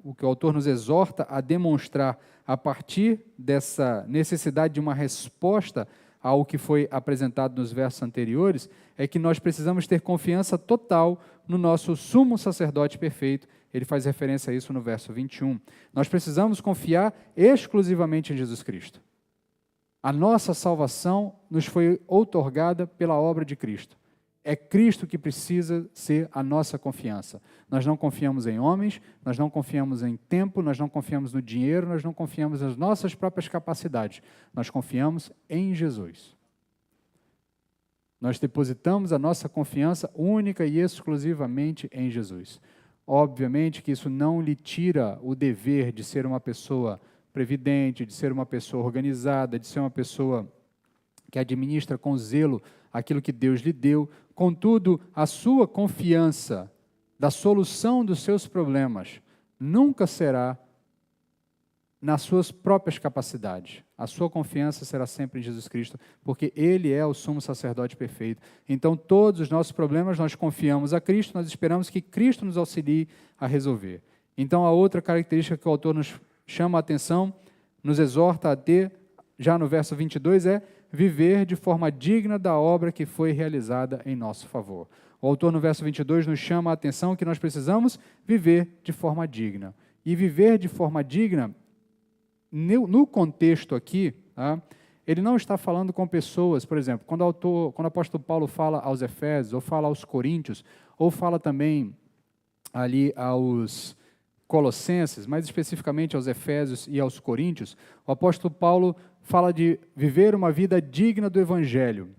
o que o autor nos exorta a demonstrar a partir dessa necessidade de uma resposta ao que foi apresentado nos versos anteriores, é que nós precisamos ter confiança total no nosso sumo sacerdote perfeito. Ele faz referência a isso no verso 21. Nós precisamos confiar exclusivamente em Jesus Cristo. A nossa salvação nos foi outorgada pela obra de Cristo. É Cristo que precisa ser a nossa confiança. Nós não confiamos em homens, nós não confiamos em tempo, nós não confiamos no dinheiro, nós não confiamos nas nossas próprias capacidades. Nós confiamos em Jesus. Nós depositamos a nossa confiança única e exclusivamente em Jesus. Obviamente que isso não lhe tira o dever de ser uma pessoa previdente, de ser uma pessoa organizada, de ser uma pessoa que administra com zelo aquilo que Deus lhe deu. Contudo, a sua confiança da solução dos seus problemas nunca será nas suas próprias capacidades. A sua confiança será sempre em Jesus Cristo, porque Ele é o sumo sacerdote perfeito. Então, todos os nossos problemas nós confiamos a Cristo, nós esperamos que Cristo nos auxilie a resolver. Então, a outra característica que o autor nos chama a atenção, nos exorta a ter, já no verso 22, é viver de forma digna da obra que foi realizada em nosso favor. O autor, no verso 22, nos chama a atenção que nós precisamos viver de forma digna. E viver de forma digna, no contexto aqui, tá, ele não está falando com pessoas, por exemplo, quando o apóstolo Paulo fala aos Efésios, ou fala aos Coríntios, ou fala também ali aos Colossenses, mais especificamente aos Efésios e aos Coríntios, o apóstolo Paulo fala de viver uma vida digna do Evangelho.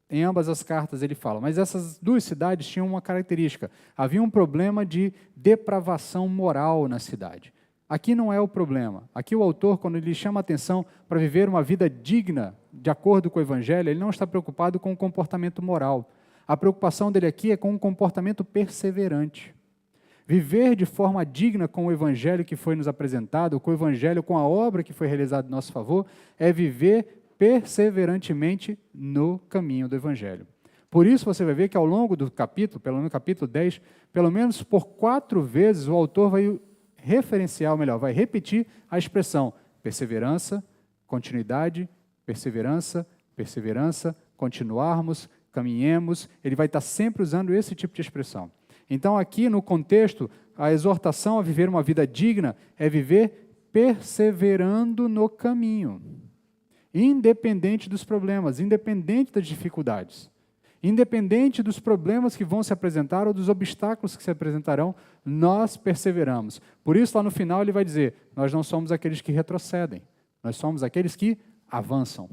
Em ambas as cartas ele fala, mas essas duas cidades tinham uma característica, havia um problema de depravação moral na cidade. Aqui não é o problema. Aqui o autor, quando ele chama a atenção para viver uma vida digna, de acordo com o Evangelho, ele não está preocupado com o comportamento moral. A preocupação dele aqui é com um comportamento perseverante. Viver de forma digna com o Evangelho que foi nos apresentado, com o Evangelho, com a obra que foi realizada em nosso favor, é viver perseverantemente no caminho do Evangelho. Por isso você vai ver que ao longo do capítulo, pelo menos no capítulo 10, pelo menos por 4 vezes o autor vai referenciar, ou melhor, vai repetir a expressão perseverança, continuidade, perseverança, perseverança, continuarmos, caminhemos. Ele vai estar sempre usando esse tipo de expressão. Então, aqui no contexto, a exortação a viver uma vida digna é viver perseverando no caminho, independente dos problemas, independente das dificuldades, independente dos problemas que vão se apresentar ou dos obstáculos que se apresentarão, nós perseveramos. Por isso, lá no final, ele vai dizer, nós não somos aqueles que retrocedem, nós somos aqueles que avançam.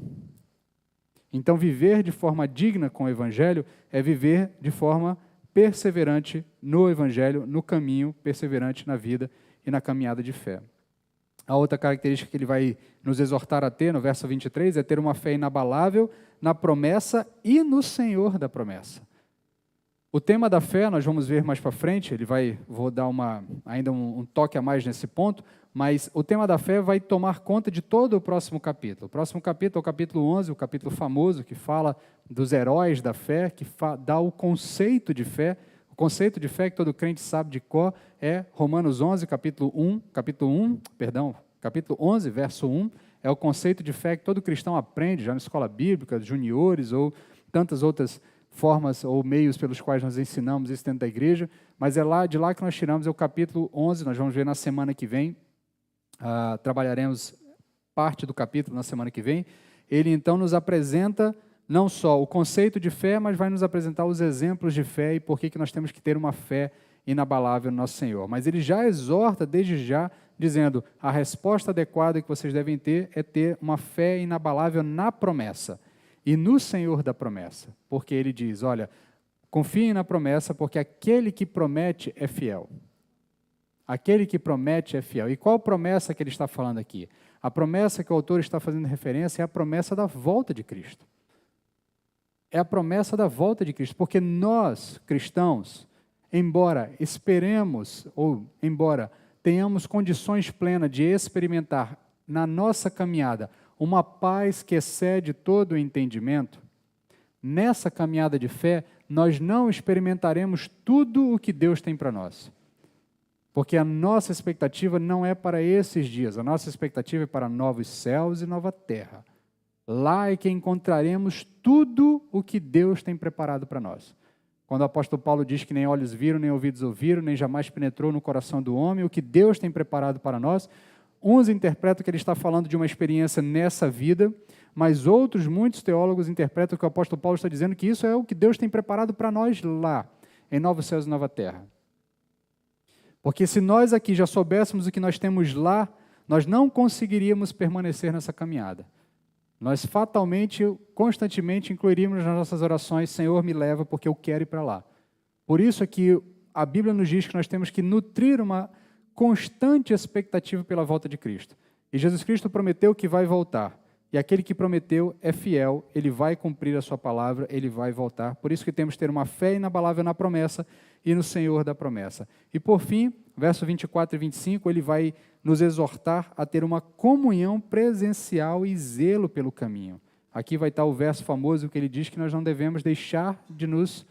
Então, viver de forma digna com o Evangelho é viver de forma perseverante no Evangelho, no caminho, perseverante na vida e na caminhada de fé. A outra característica que ele vai nos exortar a ter, no verso 23, é ter uma fé inabalável na promessa e no Senhor da promessa. O tema da fé, nós vamos ver mais para frente, vou dar ainda um toque a mais nesse ponto, mas o tema da fé vai tomar conta de todo o próximo capítulo. O próximo capítulo é o capítulo 11, o capítulo famoso, que fala dos heróis da fé, que dá o conceito de fé. O conceito de fé que todo crente sabe de cor é Romanos 11, capítulo 11, verso 1, é o conceito de fé que todo cristão aprende já na escola bíblica, juniores ou tantas outras formas ou meios pelos quais nós ensinamos isso dentro da igreja, mas é de lá que nós tiramos o capítulo 11, nós vamos ver na semana que vem, trabalharemos parte do capítulo na semana que vem. Ele então nos apresenta não só o conceito de fé, mas vai nos apresentar os exemplos de fé e por que nós temos que ter uma fé inabalável no nosso Senhor. Mas ele já exorta desde já, dizendo, a resposta adequada que vocês devem ter é ter uma fé inabalável na promessa e no Senhor da promessa. Porque ele diz, olha, confiem na promessa, porque aquele que promete é fiel. Aquele que promete é fiel. E qual promessa que ele está falando aqui? A promessa que o autor está fazendo referência é a promessa da volta de Cristo. É a promessa da volta de Cristo, porque nós, cristãos, embora esperemos, ou embora tenhamos condições plenas de experimentar na nossa caminhada uma paz que excede todo o entendimento, nessa caminhada de fé, nós não experimentaremos tudo o que Deus tem para nós. Porque a nossa expectativa não é para esses dias, a nossa expectativa é para novos céus e nova terra. Lá é que encontraremos tudo o que Deus tem preparado para nós. Quando o apóstolo Paulo diz que nem olhos viram, nem ouvidos ouviram, nem jamais penetrou no coração do homem, o que Deus tem preparado para nós, uns interpretam que ele está falando de uma experiência nessa vida, mas outros, muitos teólogos, interpretam que o apóstolo Paulo está dizendo que isso é o que Deus tem preparado para nós lá, em novos céus e nova terra. Porque se nós aqui já soubéssemos o que nós temos lá, nós não conseguiríamos permanecer nessa caminhada. Nós fatalmente, constantemente incluiríamos nas nossas orações, Senhor, me leva porque eu quero ir para lá. Por isso é que a Bíblia nos diz que nós temos que nutrir uma constante expectativa pela volta de Cristo. E Jesus Cristo prometeu que vai voltar. E aquele que prometeu é fiel, ele vai cumprir a sua palavra, ele vai voltar. Por isso que temos que ter uma fé inabalável na promessa e no Senhor da promessa. E por fim, verso 24 e 25, ele vai nos exortar a ter uma comunhão presencial e zelo pelo caminho. Aqui vai estar o verso famoso que ele diz que nós não devemos deixar de nos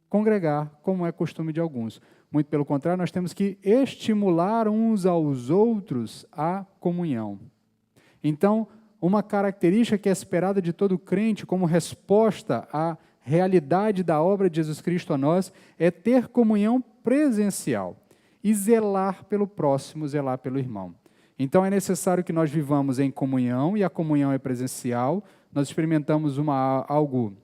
congregar, como é costume de alguns. Muito pelo contrário, nós temos que estimular uns aos outros a comunhão. Então, uma característica que é esperada de todo crente como resposta à realidade da obra de Jesus Cristo a nós é ter comunhão presencial e zelar pelo próximo, zelar pelo irmão. Então é necessário que nós vivamos em comunhão, e a comunhão é presencial. Nós experimentamos algo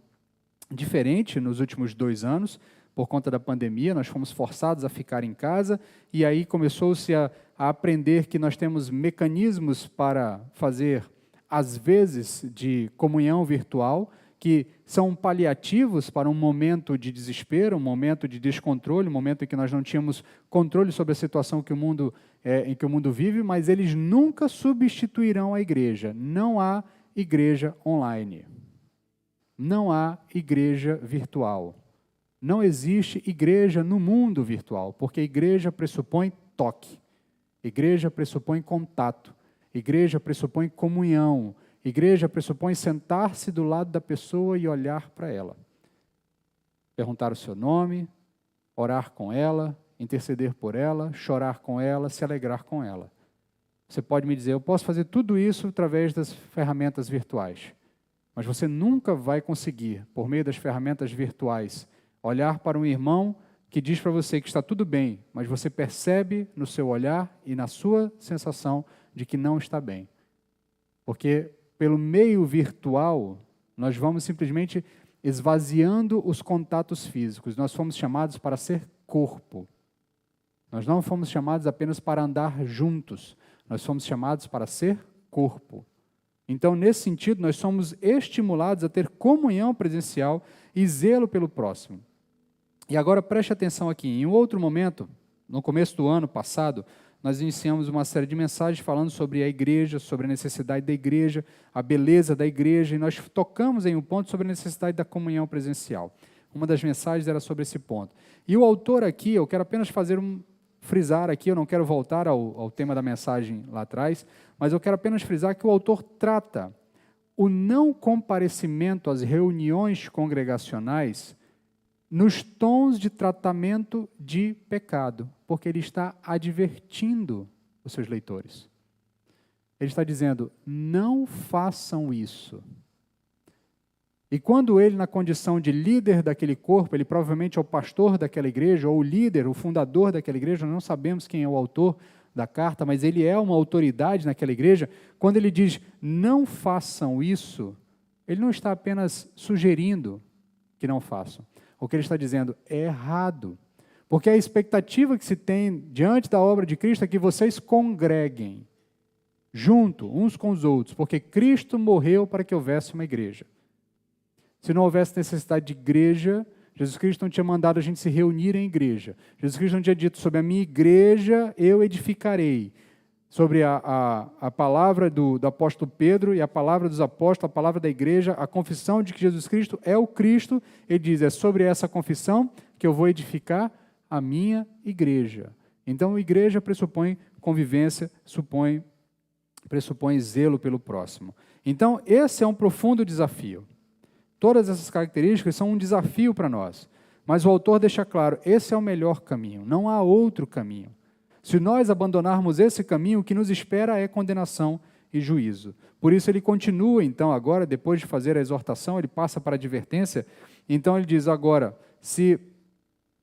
diferente nos últimos 2 anos, por conta da pandemia, nós fomos forçados a ficar em casa, e aí começou-se a aprender que nós temos mecanismos para fazer, às vezes, de comunhão virtual, que são paliativos para um momento de desespero, um momento de descontrole, um momento em que nós não tínhamos controle sobre a situação em que o mundo vive, mas eles nunca substituirão a igreja. Não há igreja online. Não há igreja virtual. Não existe igreja no mundo virtual, porque igreja pressupõe toque, igreja pressupõe contato, igreja pressupõe comunhão, igreja pressupõe sentar-se do lado da pessoa e olhar para ela. Perguntar o seu nome, orar com ela, interceder por ela, chorar com ela, se alegrar com ela. Você pode me dizer, eu posso fazer tudo isso através das ferramentas virtuais. Mas você nunca vai conseguir, por meio das ferramentas virtuais, olhar para um irmão que diz para você que está tudo bem, mas você percebe no seu olhar e na sua sensação de que não está bem. Porque pelo meio virtual, nós vamos simplesmente esvaziando os contatos físicos. Nós fomos chamados para ser corpo. Nós não fomos chamados apenas para andar juntos. Nós fomos chamados para ser corpo. Então, nesse sentido, nós somos estimulados a ter comunhão presencial e zelo pelo próximo. E agora preste atenção aqui. Em um outro momento, no começo do ano passado, nós iniciamos uma série de mensagens falando sobre a igreja, sobre a necessidade da igreja, a beleza da igreja, e nós tocamos em um ponto sobre a necessidade da comunhão presencial. Uma das mensagens era sobre esse ponto. E o autor aqui, eu quero apenas frisar aqui, eu não quero voltar ao tema da mensagem lá atrás, mas eu quero apenas frisar que o autor trata o não comparecimento às reuniões congregacionais nos tons de tratamento de pecado, porque ele está advertindo os seus leitores. Ele está dizendo, não façam isso. E quando ele, na condição de líder daquele corpo, ele provavelmente é o pastor daquela igreja, ou o líder, o fundador daquela igreja, nós não sabemos quem é o autor da carta, mas ele é uma autoridade naquela igreja. Quando ele diz, não façam isso, ele não está apenas sugerindo que não façam. O que ele está dizendo é errado. Porque a expectativa que se tem diante da obra de Cristo é que vocês congreguem junto, uns com os outros, porque Cristo morreu para que houvesse uma igreja. Se não houvesse necessidade de igreja, Jesus Cristo não tinha mandado a gente se reunir em igreja. Jesus Cristo não tinha dito, sobre a minha igreja eu edificarei. Sobre a palavra do apóstolo Pedro e a palavra dos apóstolos, a palavra da igreja, a confissão de que Jesus Cristo é o Cristo, ele diz, é sobre essa confissão que eu vou edificar a minha igreja. Então, igreja pressupõe convivência, pressupõe zelo pelo próximo. Então, esse é um profundo desafio. Todas essas características são um desafio para nós. Mas o autor deixa claro, esse é o melhor caminho, não há outro caminho. Se nós abandonarmos esse caminho, o que nos espera é condenação e juízo. Por isso ele continua, então, agora, depois de fazer a exortação, ele passa para a advertência. Então ele diz, agora, se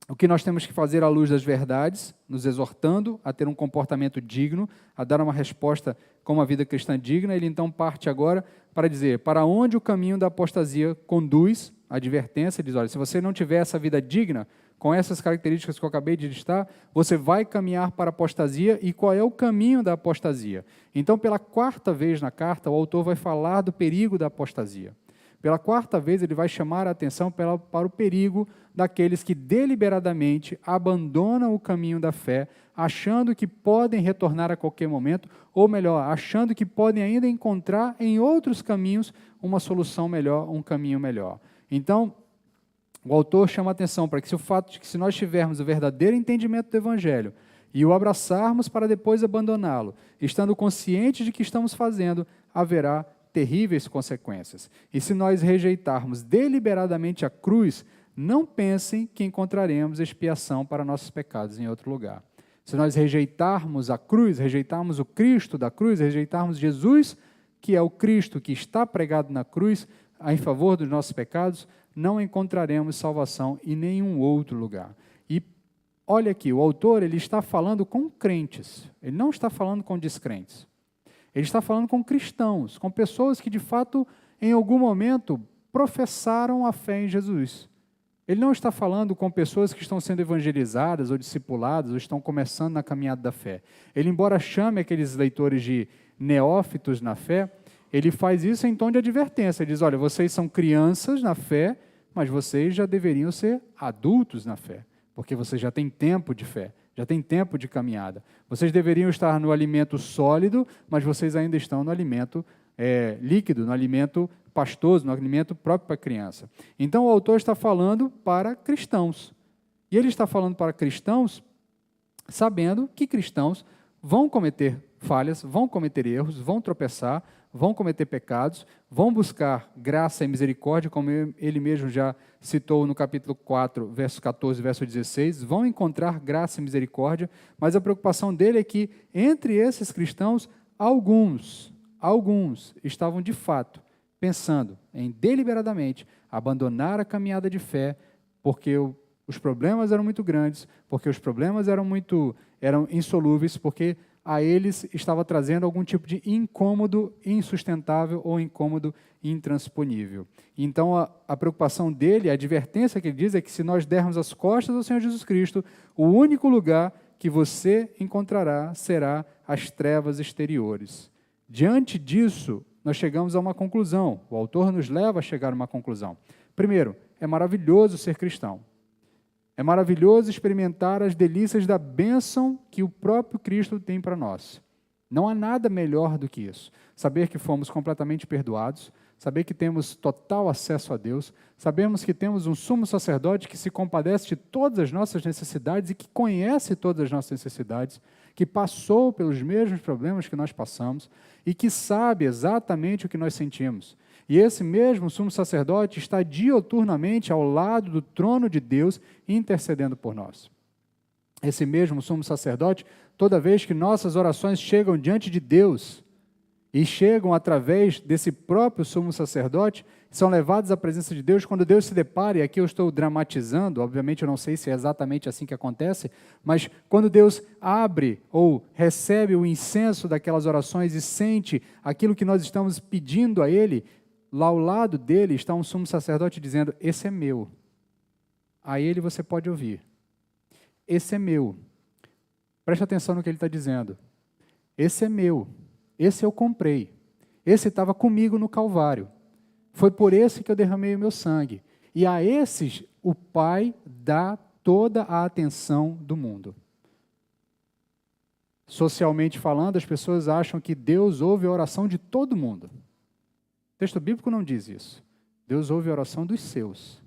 o que nós temos que fazer à luz das verdades, nos exortando a ter um comportamento digno, a dar uma resposta com uma vida cristã digna, ele então parte agora para dizer, para onde o caminho da apostasia conduz, a advertência, diz, olha, se você não tiver essa vida digna, com essas características que eu acabei de listar, você vai caminhar para a apostasia. E qual é o caminho da apostasia? Então, pela quarta vez na carta, o autor vai falar do perigo da apostasia. Pela quarta vez, ele vai chamar a atenção para o perigo daqueles que deliberadamente abandonam o caminho da fé, achando que podem retornar a qualquer momento, ou melhor, achando que podem ainda encontrar em outros caminhos uma solução melhor, um caminho melhor. Então, o autor chama a atenção para que o fato de que se nós tivermos o verdadeiro entendimento do Evangelho e o abraçarmos para depois abandoná-lo, estando conscientes de que estamos fazendo, haverá terríveis consequências. E se nós rejeitarmos deliberadamente a cruz, não pensem que encontraremos expiação para nossos pecados em outro lugar. Se nós rejeitarmos a cruz, rejeitarmos o Cristo da cruz, rejeitarmos Jesus, que é o Cristo que está pregado na cruz, em favor dos nossos pecados, não encontraremos salvação em nenhum outro lugar. E olha aqui, o autor ele está falando com crentes, ele não está falando com descrentes. Ele está falando com cristãos, com pessoas que de fato, em algum momento, professaram a fé em Jesus. Ele não está falando com pessoas que estão sendo evangelizadas ou discipuladas ou estão começando na caminhada da fé. Ele, embora chame aqueles leitores de neófitos na fé, ele faz isso em tom de advertência. Ele diz, olha, vocês são crianças na fé, mas vocês já deveriam ser adultos na fé, porque vocês já têm tempo de fé, já têm tempo de caminhada. Vocês deveriam estar no alimento sólido, mas vocês ainda estão no alimento líquido, no alimento pastoso, no alimento próprio para a criança. Então, o autor está falando para cristãos. E ele está falando para cristãos, sabendo que cristãos vão cometer falhas, vão cometer erros, vão tropeçar, vão cometer pecados, vão buscar graça e misericórdia, como ele mesmo já citou no capítulo 4, verso 14, verso 16, vão encontrar graça e misericórdia, mas a preocupação dele é que, entre esses cristãos, alguns estavam de fato pensando em deliberadamente abandonar a caminhada de fé, porque os problemas eram muito grandes, porque os problemas eram insolúveis, porque a eles estava trazendo algum tipo de incômodo insustentável ou incômodo intransponível. Então, a preocupação dele, a advertência que ele diz é que se nós dermos as costas ao Senhor Jesus Cristo, o único lugar que você encontrará será as trevas exteriores. Diante disso, nós chegamos a uma conclusão. O autor nos leva a chegar a uma conclusão. Primeiro, é maravilhoso ser cristão. É maravilhoso experimentar as delícias da bênção que o próprio Cristo tem para nós. Não há nada melhor do que isso. Saber que fomos completamente perdoados, saber que temos total acesso a Deus, sabemos que temos um sumo sacerdote que se compadece de todas as nossas necessidades e que conhece todas as nossas necessidades, que passou pelos mesmos problemas que nós passamos e que sabe exatamente o que nós sentimos. E esse mesmo sumo sacerdote está dioturnamente ao lado do trono de Deus, intercedendo por nós. Esse mesmo sumo sacerdote, toda vez que nossas orações chegam diante de Deus e chegam através desse próprio sumo sacerdote, são levados à presença de Deus, quando Deus se depara, e aqui eu estou dramatizando, obviamente eu não sei se é exatamente assim que acontece, mas quando Deus abre ou recebe o incenso daquelas orações e sente aquilo que nós estamos pedindo a Ele, lá ao lado dele está um sumo sacerdote dizendo, esse é meu. A ele você pode ouvir. Esse é meu. Preste atenção no que ele está dizendo. Esse é meu. Esse eu comprei. Esse estava comigo no Calvário. Foi por esse que eu derramei o meu sangue. E a esses o Pai dá toda a atenção do mundo. Socialmente falando, as pessoas acham que Deus ouve a oração de todo mundo. O texto bíblico não diz isso. Deus ouve a oração dos seus.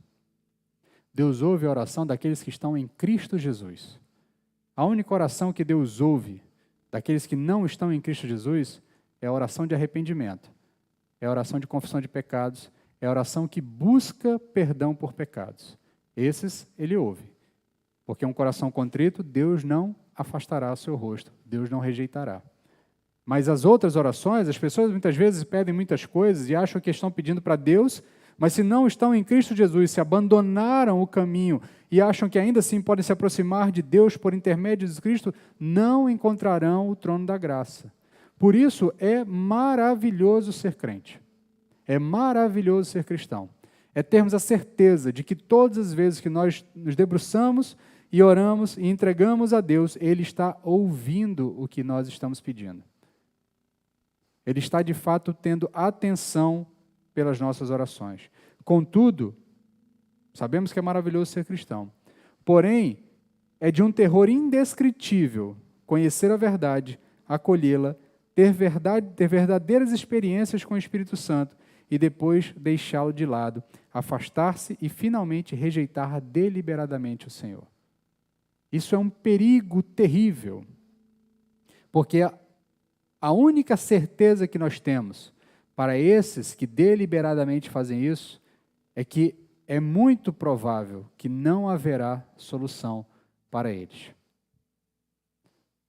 Deus ouve a oração daqueles que estão em Cristo Jesus. A única oração que Deus ouve daqueles que não estão em Cristo Jesus é a oração de arrependimento. É a oração de confissão de pecados. É a oração que busca perdão por pecados. Esses Ele ouve. Porque um coração contrito, Deus não afastará o seu rosto. Deus não rejeitará. Mas as outras orações, as pessoas muitas vezes pedem muitas coisas e acham que estão pedindo para Deus, mas se não estão em Cristo Jesus, se abandonaram o caminho e acham que ainda assim podem se aproximar de Deus por intermédio de Jesus Cristo, não encontrarão o trono da graça. Por isso é maravilhoso ser crente. É maravilhoso ser cristão. É termos a certeza de que todas as vezes que nós nos debruçamos e oramos e entregamos a Deus, Ele está ouvindo o que nós estamos pedindo. Ele está, de fato, tendo atenção pelas nossas orações. Contudo, sabemos que é maravilhoso ser cristão. Porém, é de um terror indescritível conhecer a verdade, acolhê-la, ter verdadeiras experiências com o Espírito Santo e depois deixá-lo de lado, afastar-se e finalmente rejeitar deliberadamente o Senhor. Isso é um perigo terrível, porque a única certeza que nós temos para esses que deliberadamente fazem isso é que é muito provável que não haverá solução para eles.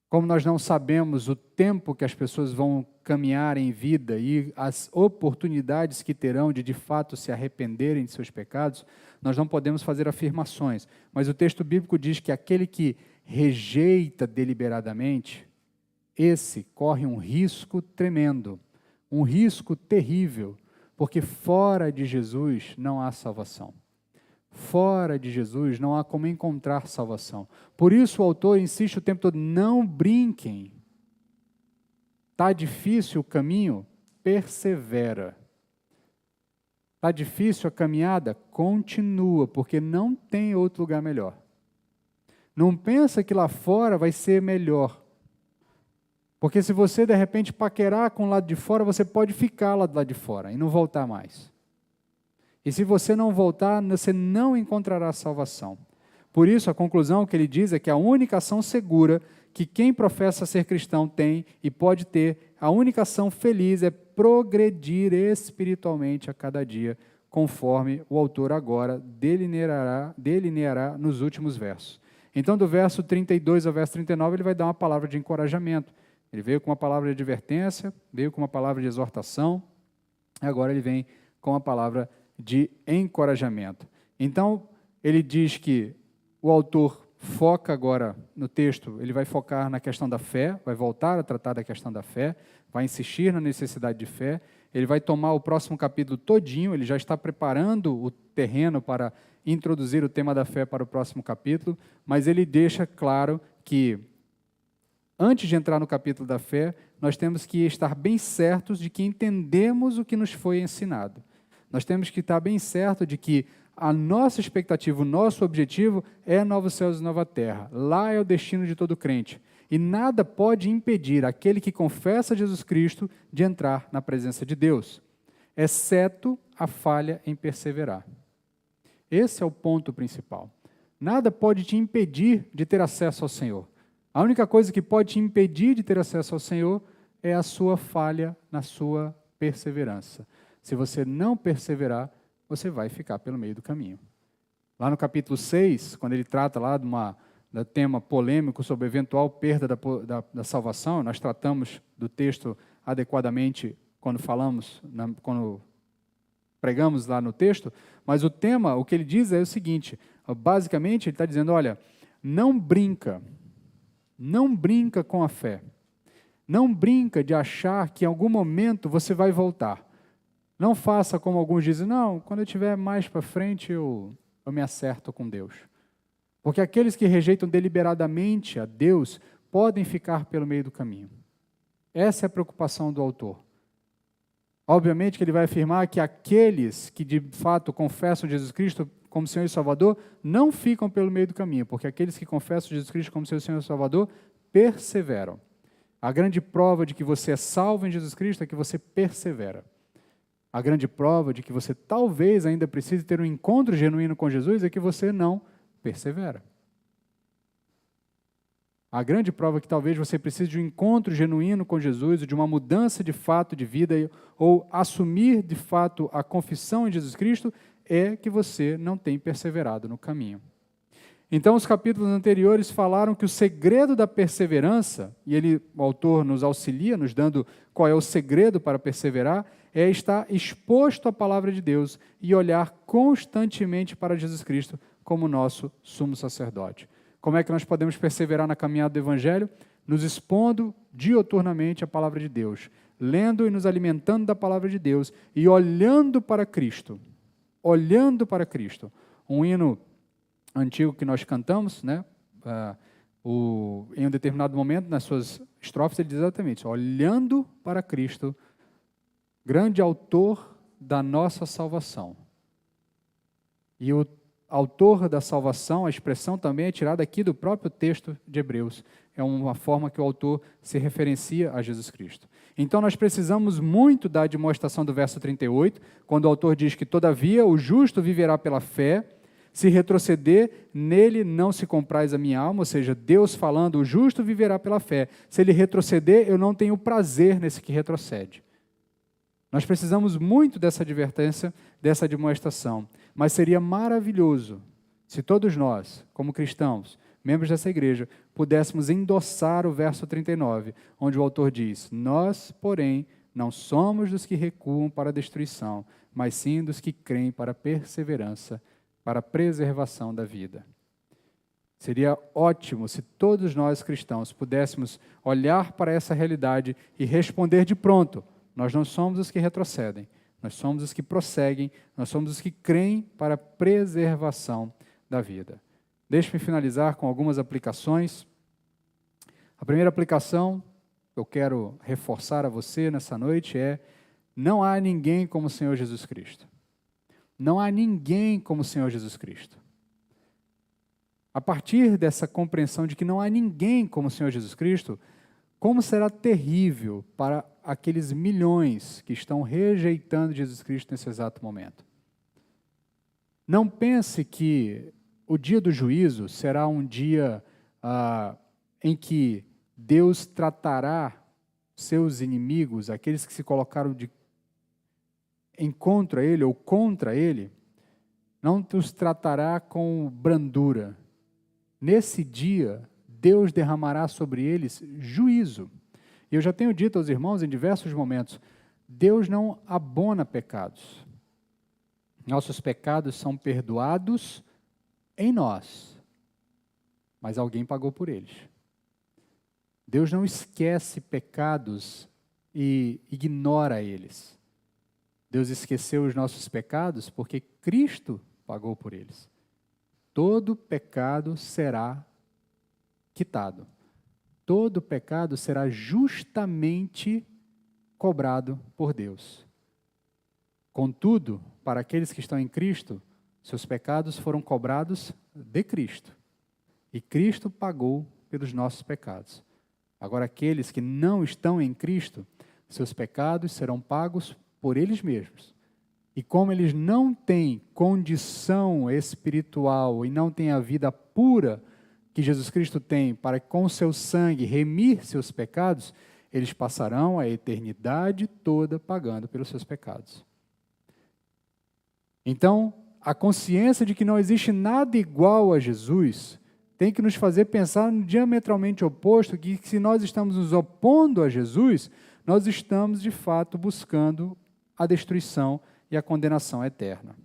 Como nós não sabemos o tempo que as pessoas vão caminhar em vida e as oportunidades que terão de fato se arrependerem de seus pecados, nós não podemos fazer afirmações. Mas o texto bíblico diz que aquele que rejeita deliberadamente, esse corre um risco tremendo, um risco terrível, porque fora de Jesus não há salvação. Fora de Jesus não há como encontrar salvação. Por isso o autor insiste o tempo todo, não brinquem. Está difícil o caminho? Persevera. Está difícil a caminhada? Continua, porque não tem outro lugar melhor. Não pensa que lá fora vai ser melhor. Porque se você, de repente, paquerar com o lado de fora, você pode ficar lá do lado de fora e não voltar mais. E se você não voltar, você não encontrará salvação. Por isso, a conclusão que ele diz é que a única ação segura que quem professa ser cristão tem e pode ter. A única ação feliz é progredir espiritualmente a cada dia, conforme o autor agora delineará nos últimos versos. Então, do verso 32 ao verso 39, ele vai dar uma palavra de encorajamento. Ele veio com uma palavra de advertência, veio com uma palavra de exortação, agora ele vem com uma palavra de encorajamento. Então, ele diz que o autor foca agora no texto, ele vai focar na questão da fé, vai voltar a tratar da questão da fé, vai insistir na necessidade de fé, ele vai tomar o próximo capítulo todinho, ele já está preparando o terreno para introduzir o tema da fé para o próximo capítulo, mas ele deixa claro que, antes de entrar no capítulo da fé, nós temos que estar bem certos de que entendemos o que nos foi ensinado. Nós temos que estar bem certos de que a nossa expectativa, o nosso objetivo é novos céus e nova terra. Lá é o destino de todo crente. E nada pode impedir aquele que confessa Jesus Cristo de entrar na presença de Deus, exceto a falha em perseverar. Esse é o ponto principal. Nada pode te impedir de ter acesso ao Senhor. A única coisa que pode te impedir de ter acesso ao Senhor é a sua falha na sua perseverança. Se você não perseverar, você vai ficar pelo meio do caminho. Lá no capítulo 6, quando ele trata lá do tema polêmico sobre a eventual perda da salvação, nós tratamos do texto adequadamente quando quando pregamos lá no texto, mas o tema, o que ele diz é o seguinte, basicamente ele está dizendo, olha, não brinca com a fé, não brinca de achar que em algum momento você vai voltar. Não faça como alguns dizem, não, quando eu estiver mais para frente eu me acerto com Deus. Porque aqueles que rejeitam deliberadamente a Deus podem ficar pelo meio do caminho. Essa é a preocupação do autor. Obviamente que ele vai afirmar que aqueles que de fato confessam Jesus Cristo como Senhor e Salvador não ficam pelo meio do caminho, porque aqueles que confessam Jesus Cristo como seu Senhor e Salvador perseveram. A grande prova de que você é salvo em Jesus Cristo é que você persevera. A grande prova de que você talvez ainda precise ter um encontro genuíno com Jesus é que você não persevera. A grande prova que talvez você precise de um encontro genuíno com Jesus, de uma mudança de fato de vida, ou assumir de fato a confissão em Jesus Cristo, é que você não tem perseverado no caminho. Então, os capítulos anteriores falaram que o segredo da perseverança, e o autor nos auxilia, nos dando qual é o segredo para perseverar, é estar exposto à palavra de Deus e olhar constantemente para Jesus Cristo como nosso sumo sacerdote. Como é que nós podemos perseverar na caminhada do Evangelho? Nos expondo dioturnamente à palavra de Deus, lendo e nos alimentando da palavra de Deus e olhando para Cristo. Olhando para Cristo. Um hino antigo que nós cantamos, né? Em um determinado momento, nas suas estrofes, ele diz exatamente, olhando para Cristo, grande autor da nossa salvação. E o autor da salvação, a expressão também é tirada aqui do próprio texto de Hebreus. É uma forma que o autor se referencia a Jesus Cristo. Então nós precisamos muito da demonstração do verso 38, quando o autor diz que, todavia, o justo viverá pela fé, se retroceder, nele não se compraz a minha alma, ou seja, Deus falando, o justo viverá pela fé. Se ele retroceder, eu não tenho prazer nesse que retrocede. Nós precisamos muito dessa advertência, dessa demonstração, mas seria maravilhoso se todos nós, como cristãos, membros dessa igreja, pudéssemos endossar o verso 39, onde o autor diz, nós, porém, não somos dos que recuam para a destruição, mas sim dos que creem para a perseverança, para a preservação da vida. Seria ótimo se todos nós cristãos pudéssemos olhar para essa realidade e responder de pronto, nós não somos os que retrocedem, nós somos os que prosseguem, nós somos os que creem para a preservação da vida. Deixe-me finalizar com algumas aplicações. A primeira aplicação que eu quero reforçar a você nessa noite é: não há ninguém como o Senhor Jesus Cristo. Não há ninguém como o Senhor Jesus Cristo. A partir dessa compreensão de que não há ninguém como o Senhor Jesus Cristo, como será terrível para aqueles milhões que estão rejeitando Jesus Cristo nesse exato momento. Não pense que o dia do juízo será um dia em que Deus tratará seus inimigos, aqueles que se colocaram de encontro a Ele ou contra Ele, não os tratará com brandura. Nesse dia, Deus derramará sobre eles juízo. E eu já tenho dito aos irmãos em diversos momentos, Deus não abona pecados. Nossos pecados são perdoados em nós, mas alguém pagou por eles. Deus não esquece pecados e ignora eles. Deus esqueceu os nossos pecados porque Cristo pagou por eles. Todo pecado será quitado. Todo pecado será justamente cobrado por Deus. Contudo, para aqueles que estão em Cristo, seus pecados foram cobrados de Cristo. E Cristo pagou pelos nossos pecados. Agora, aqueles que não estão em Cristo, seus pecados serão pagos por eles mesmos. E como eles não têm condição espiritual e não têm a vida pura que Jesus Cristo tem para com o seu sangue remir seus pecados, eles passarão a eternidade toda pagando pelos seus pecados. Então, a consciência de que não existe nada igual a Jesus tem que nos fazer pensar no diametralmente oposto, que se nós estamos nos opondo a Jesus, nós estamos de fato buscando a destruição e a condenação eterna.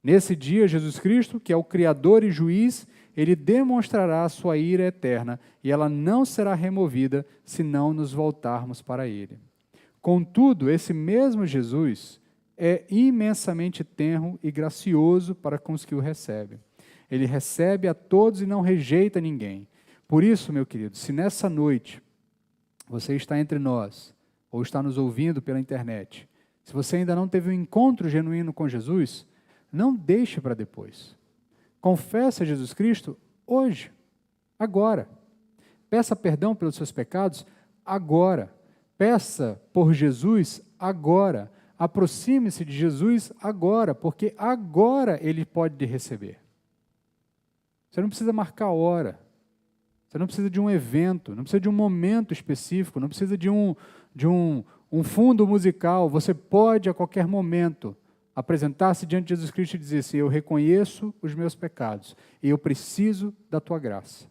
Nesse dia, Jesus Cristo, que é o Criador e Juiz, Ele demonstrará a sua ira eterna e ela não será removida se não nos voltarmos para Ele. Contudo, esse mesmo Jesus é imensamente tenro e gracioso para com os que o recebem. Ele recebe a todos e não rejeita ninguém. Por isso, meu querido, se nessa noite você está entre nós ou está nos ouvindo pela internet, se você ainda não teve um encontro genuíno com Jesus, não deixe para depois. Confesse a Jesus Cristo hoje, agora. Peça perdão pelos seus pecados agora. Peça por Jesus agora. Aproxime-se de Jesus agora, porque agora Ele pode te receber. Você não precisa marcar a hora. Você não precisa de um evento, não precisa de um momento específico, não precisa de um fundo musical. Você pode, a qualquer momento, apresentar-se diante de Jesus Cristo e dizer assim: eu reconheço os meus pecados e eu preciso da tua graça.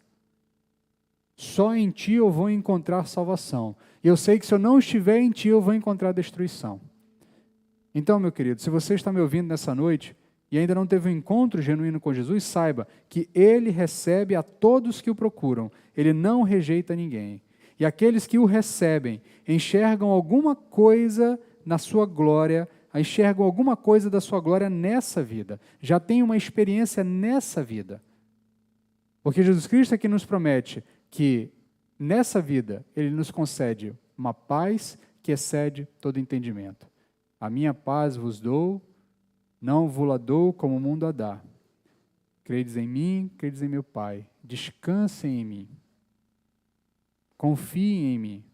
Só em ti eu vou encontrar salvação. E eu sei que se eu não estiver em ti, eu vou encontrar destruição. Então, meu querido, se você está me ouvindo nessa noite e ainda não teve um encontro genuíno com Jesus, saiba que Ele recebe a todos que o procuram. Ele não rejeita ninguém. E aqueles que o recebem enxergam alguma coisa na sua glória, enxergam alguma coisa da sua glória nessa vida. Já tem uma experiência nessa vida. Porque Jesus Cristo é que nos promete que nessa vida Ele nos concede uma paz que excede todo entendimento. A minha paz vos dou, não vos-la dou como o mundo a dá. Credes em mim, credes em meu Pai. Descansem em mim. Confiem em mim.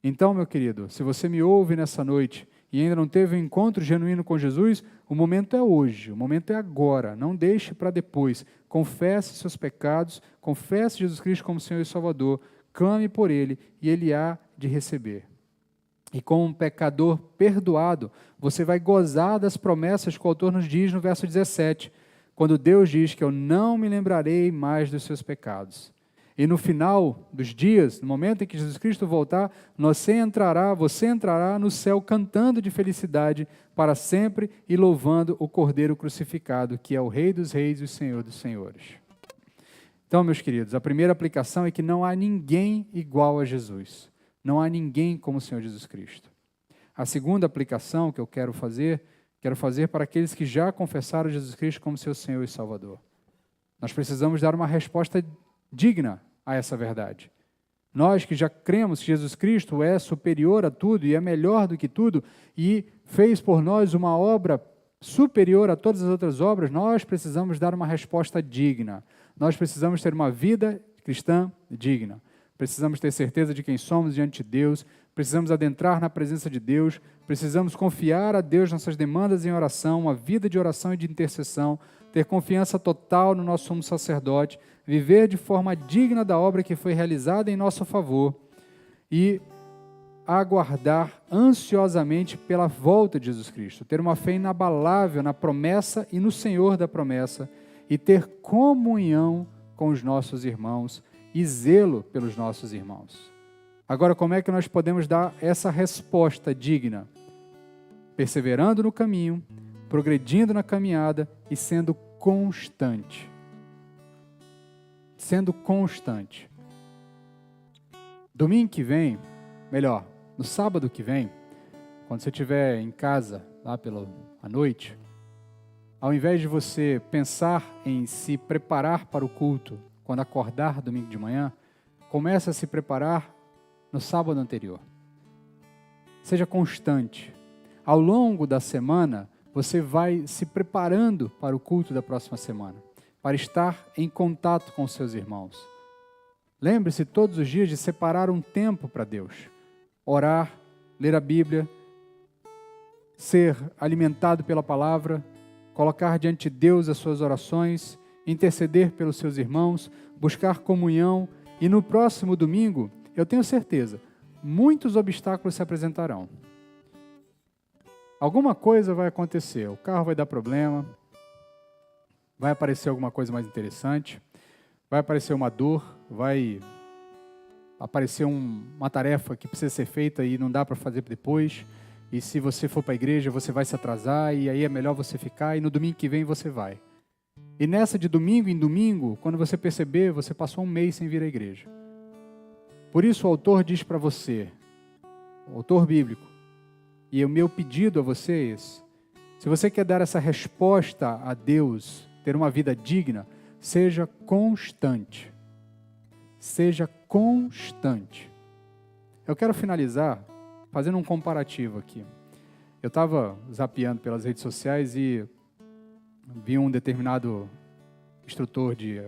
Então, meu querido, se você me ouve nessa noite e ainda não teve um encontro genuíno com Jesus, o momento é hoje, o momento é agora. Não deixe para depois. Confesse seus pecados, confesse Jesus Cristo como Senhor e Salvador, clame por Ele e Ele há de receber. E como um pecador perdoado, você vai gozar das promessas que o autor nos diz no verso 17, quando Deus diz que eu não me lembrarei mais dos seus pecados. E no final dos dias, no momento em que Jesus Cristo voltar, você entrará no céu cantando de felicidade para sempre e louvando o Cordeiro crucificado, que é o Rei dos Reis e o Senhor dos Senhores. Então, meus queridos, a primeira aplicação é que não há ninguém igual a Jesus. Não há ninguém como o Senhor Jesus Cristo. A segunda aplicação que eu quero fazer para aqueles que já confessaram Jesus Cristo como seu Senhor e Salvador. Nós precisamos dar uma resposta digna a essa verdade. Nós que já cremos que Jesus Cristo é superior a tudo e é melhor do que tudo e fez por nós uma obra superior a todas as outras obras, nós precisamos dar uma resposta digna. Nós precisamos ter uma vida cristã digna. Precisamos ter certeza de quem somos diante de Deus, precisamos adentrar na presença de Deus, precisamos confiar a Deus nossas demandas em oração, uma vida de oração e de intercessão, ter confiança total no nosso sumo sacerdote, viver de forma digna da obra que foi realizada em nosso favor e aguardar ansiosamente pela volta de Jesus Cristo, ter uma fé inabalável na promessa e no Senhor da promessa e ter comunhão com os nossos irmãos e zelo pelos nossos irmãos. Agora, como é que nós podemos dar essa resposta digna? Perseverando no caminho, progredindo na caminhada e sendo constante. Sendo constante. Domingo que vem, melhor, no sábado que vem, quando você estiver em casa, lá à noite, ao invés de você pensar em se preparar para o culto, quando acordar domingo de manhã, comece a se preparar no sábado anterior. Seja constante. Ao longo da semana, você vai se preparando para o culto da próxima semana, para estar em contato com os seus irmãos. Lembre-se todos os dias de separar um tempo para Deus. Orar, ler a Bíblia, ser alimentado pela palavra, colocar diante de Deus as suas orações, interceder pelos seus irmãos, buscar comunhão e no próximo domingo, eu tenho certeza, muitos obstáculos se apresentarão. Alguma coisa vai acontecer, o carro vai dar problema, vai aparecer alguma coisa mais interessante, vai aparecer uma dor, vai aparecer uma tarefa que precisa ser feita e não dá para fazer depois, e se você for para a igreja você vai se atrasar, e aí é melhor você ficar, e no domingo que vem você vai. E nessa de domingo em domingo, quando você perceber, você passou um mês sem vir à igreja. Por isso o autor diz para você, o autor bíblico, e o meu pedido a você é esse: se você quer dar essa resposta a Deus, ter uma vida digna, seja constante. Seja constante. Eu quero finalizar fazendo um comparativo aqui. Eu estava zapeando pelas redes sociais e vi um determinado instrutor de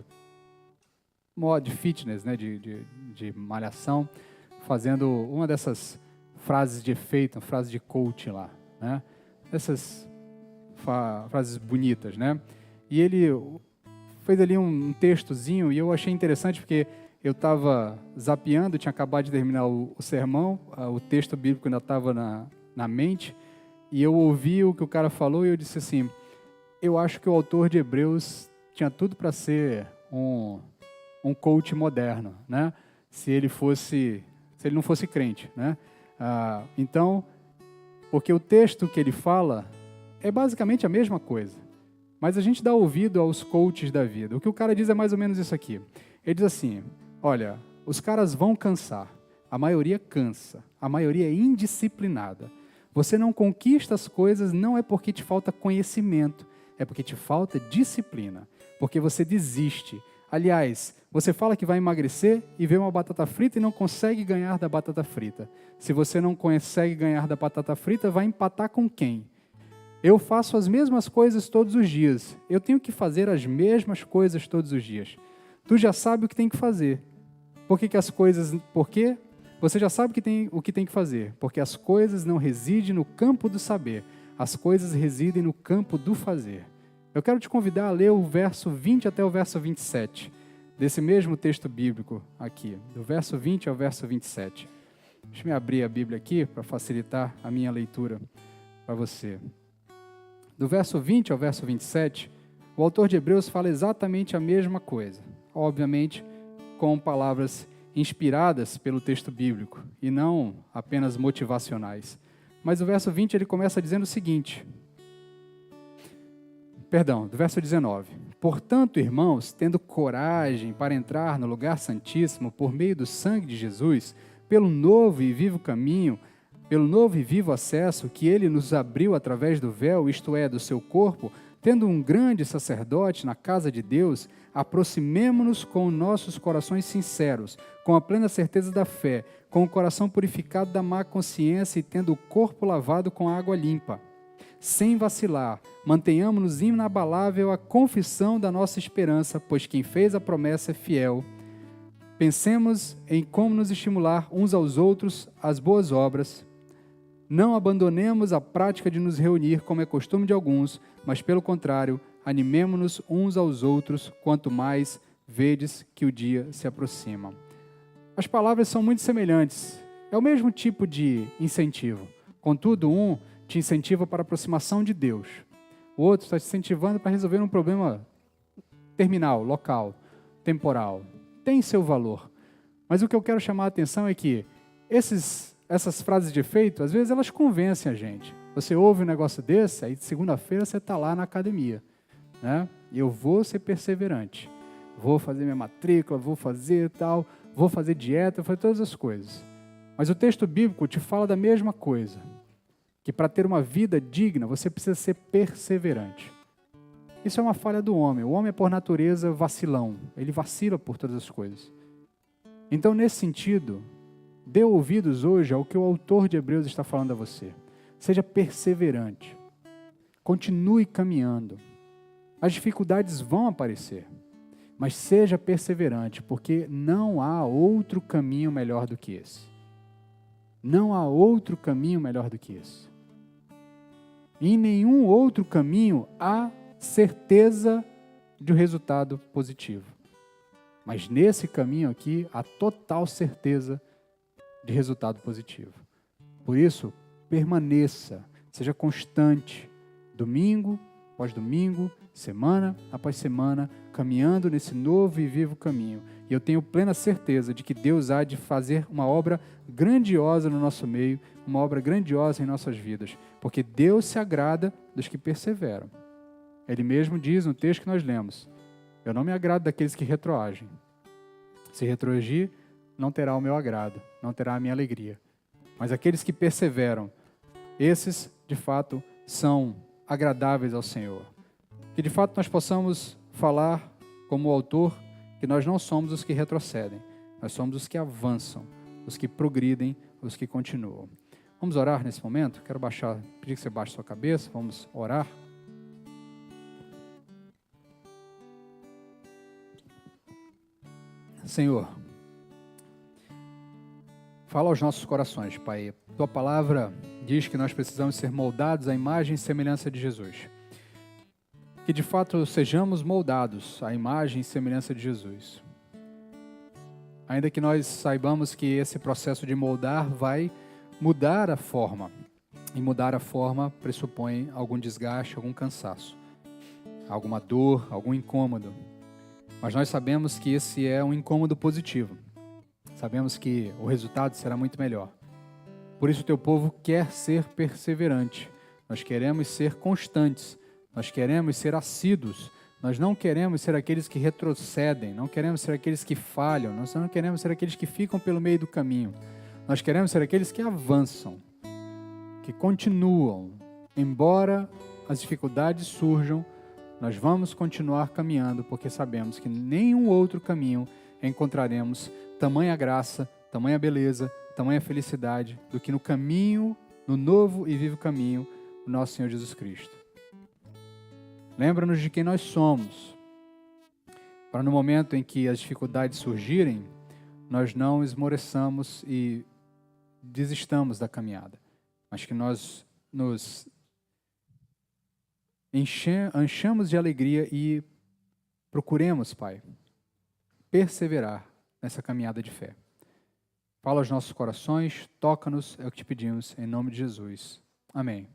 fitness, né, de malhação, fazendo uma dessas frases de efeito, frase de coach lá, né? Essas frases bonitas, né? E ele fez ali um textozinho e eu achei interessante porque eu estava zapeando, tinha acabado de terminar o sermão, o texto bíblico ainda estava na mente, e eu ouvi o que o cara falou e eu disse assim, eu acho que o autor de Hebreus tinha tudo para ser um coach moderno, né? Se ele não fosse crente, né? Então, porque o texto que ele fala é basicamente a mesma coisa, mas a gente dá ouvido aos coaches da vida. O que o cara diz é mais ou menos isso aqui. Ele diz assim, olha, os caras vão cansar, a maioria cansa, a maioria é indisciplinada. Você não conquista as coisas não é porque te falta conhecimento, é porque te falta disciplina, porque você desiste. Aliás, você fala que vai emagrecer e vê uma batata frita e não consegue ganhar da batata frita. Se você não consegue ganhar da batata frita, vai empatar com quem? Eu faço as mesmas coisas todos os dias. Eu tenho que fazer as mesmas coisas todos os dias. Tu já sabe o que tem que fazer. Por quê? Você já sabe o que tem que fazer. Porque as coisas não residem no campo do saber. As coisas residem no campo do fazer. Eu quero te convidar a ler o verso 20 até o verso 27, desse mesmo texto bíblico aqui, do verso 20 ao verso 27. Deixa eu abrir a Bíblia aqui para facilitar a minha leitura para você. Do verso 20 ao verso 27, o autor de Hebreus fala exatamente a mesma coisa, obviamente com palavras inspiradas pelo texto bíblico e não apenas motivacionais. Mas o verso 20 ele começa dizendo o seguinte, do verso 19. Portanto, irmãos, tendo coragem para entrar no lugar santíssimo por meio do sangue de Jesus, pelo novo e vivo caminho, pelo novo e vivo acesso que ele nos abriu através do véu, isto é, do seu corpo, tendo um grande sacerdote na casa de Deus, aproximemo-nos com nossos corações sinceros, com a plena certeza da fé, com o coração purificado da má consciência e tendo o corpo lavado com água limpa. Sem vacilar, mantenhamos-nos inabalável à confissão da nossa esperança, pois quem fez a promessa é fiel. Pensemos em como nos estimular uns aos outros às boas obras. Não abandonemos a prática de nos reunir, como é costume de alguns, mas, pelo contrário, animemo-nos uns aos outros, quanto mais vedes que o dia se aproxima. As palavras são muito semelhantes. É o mesmo tipo de incentivo. Contudo, um te incentiva para a aproximação de Deus. O outro está te incentivando para resolver um problema terminal, local, temporal. Tem seu valor. Mas o que eu quero chamar a atenção é que essas frases de efeito, às vezes elas convencem a gente. Você ouve um negócio desse, aí segunda-feira você está lá na academia. Né? E eu vou ser perseverante. Vou fazer minha matrícula, vou fazer tal, vou fazer dieta, vou fazer todas as coisas. Mas o texto bíblico te fala da mesma coisa. Que para ter uma vida digna, você precisa ser perseverante. Isso é uma falha do homem. O homem é, por natureza, vacilão. Ele vacila por todas as coisas. Então, nesse sentido, dê ouvidos hoje ao que o autor de Hebreus está falando a você. Seja perseverante. Continue caminhando. As dificuldades vão aparecer. Mas seja perseverante, porque não há outro caminho melhor do que esse. Não há outro caminho melhor do que esse. Em nenhum outro caminho há certeza de um resultado positivo. Mas nesse caminho aqui, há total certeza de resultado positivo. Por isso, permaneça, seja constante, domingo após domingo, semana após semana, caminhando nesse novo e vivo caminho. E eu tenho plena certeza de que Deus há de fazer uma obra grandiosa no nosso meio, uma obra grandiosa em nossas vidas, porque Deus se agrada dos que perseveram. Ele mesmo diz no texto que nós lemos, eu não me agrado daqueles que retroagem. Se retroagir, não terá o meu agrado, não terá a minha alegria. Mas aqueles que perseveram, esses, de fato, são agradáveis ao Senhor. Que, de fato, nós possamos falar, como o autor, que nós não somos os que retrocedem, nós somos os que avançam, os que progridem, os que continuam. Vamos orar nesse momento? Quero pedir que você baixe sua cabeça, vamos orar. Senhor, fala aos nossos corações, Pai. Tua palavra diz que nós precisamos ser moldados à imagem e semelhança de Jesus. Que de fato sejamos moldados à imagem e semelhança de Jesus. Ainda que nós saibamos que esse processo de moldar vai mudar a forma. E mudar a forma pressupõe algum desgaste, algum cansaço, alguma dor, algum incômodo. Mas nós sabemos que esse é um incômodo positivo. Sabemos que o resultado será muito melhor. Por isso o teu povo quer ser perseverante. Nós queremos ser constantes. Nós queremos ser assíduos. Nós não queremos ser aqueles que retrocedem. Não queremos ser aqueles que falham. Nós não queremos ser aqueles que ficam pelo meio do caminho. Nós queremos ser aqueles que avançam, que continuam. Embora as dificuldades surjam, nós vamos continuar caminhando, porque sabemos que nenhum outro caminho encontraremos tamanha graça, tamanha beleza, tamanha felicidade do que no caminho, no novo e vivo caminho, do nosso Senhor Jesus Cristo. Lembra-nos de quem nós somos, para no momento em que as dificuldades surgirem, nós não esmoreçamos e desistamos da caminhada, mas que nós nos enchamos de alegria e procuremos, Pai, perseverar nessa caminhada de fé. Fala aos nossos corações, toca-nos, é o que te pedimos, em nome de Jesus. Amém.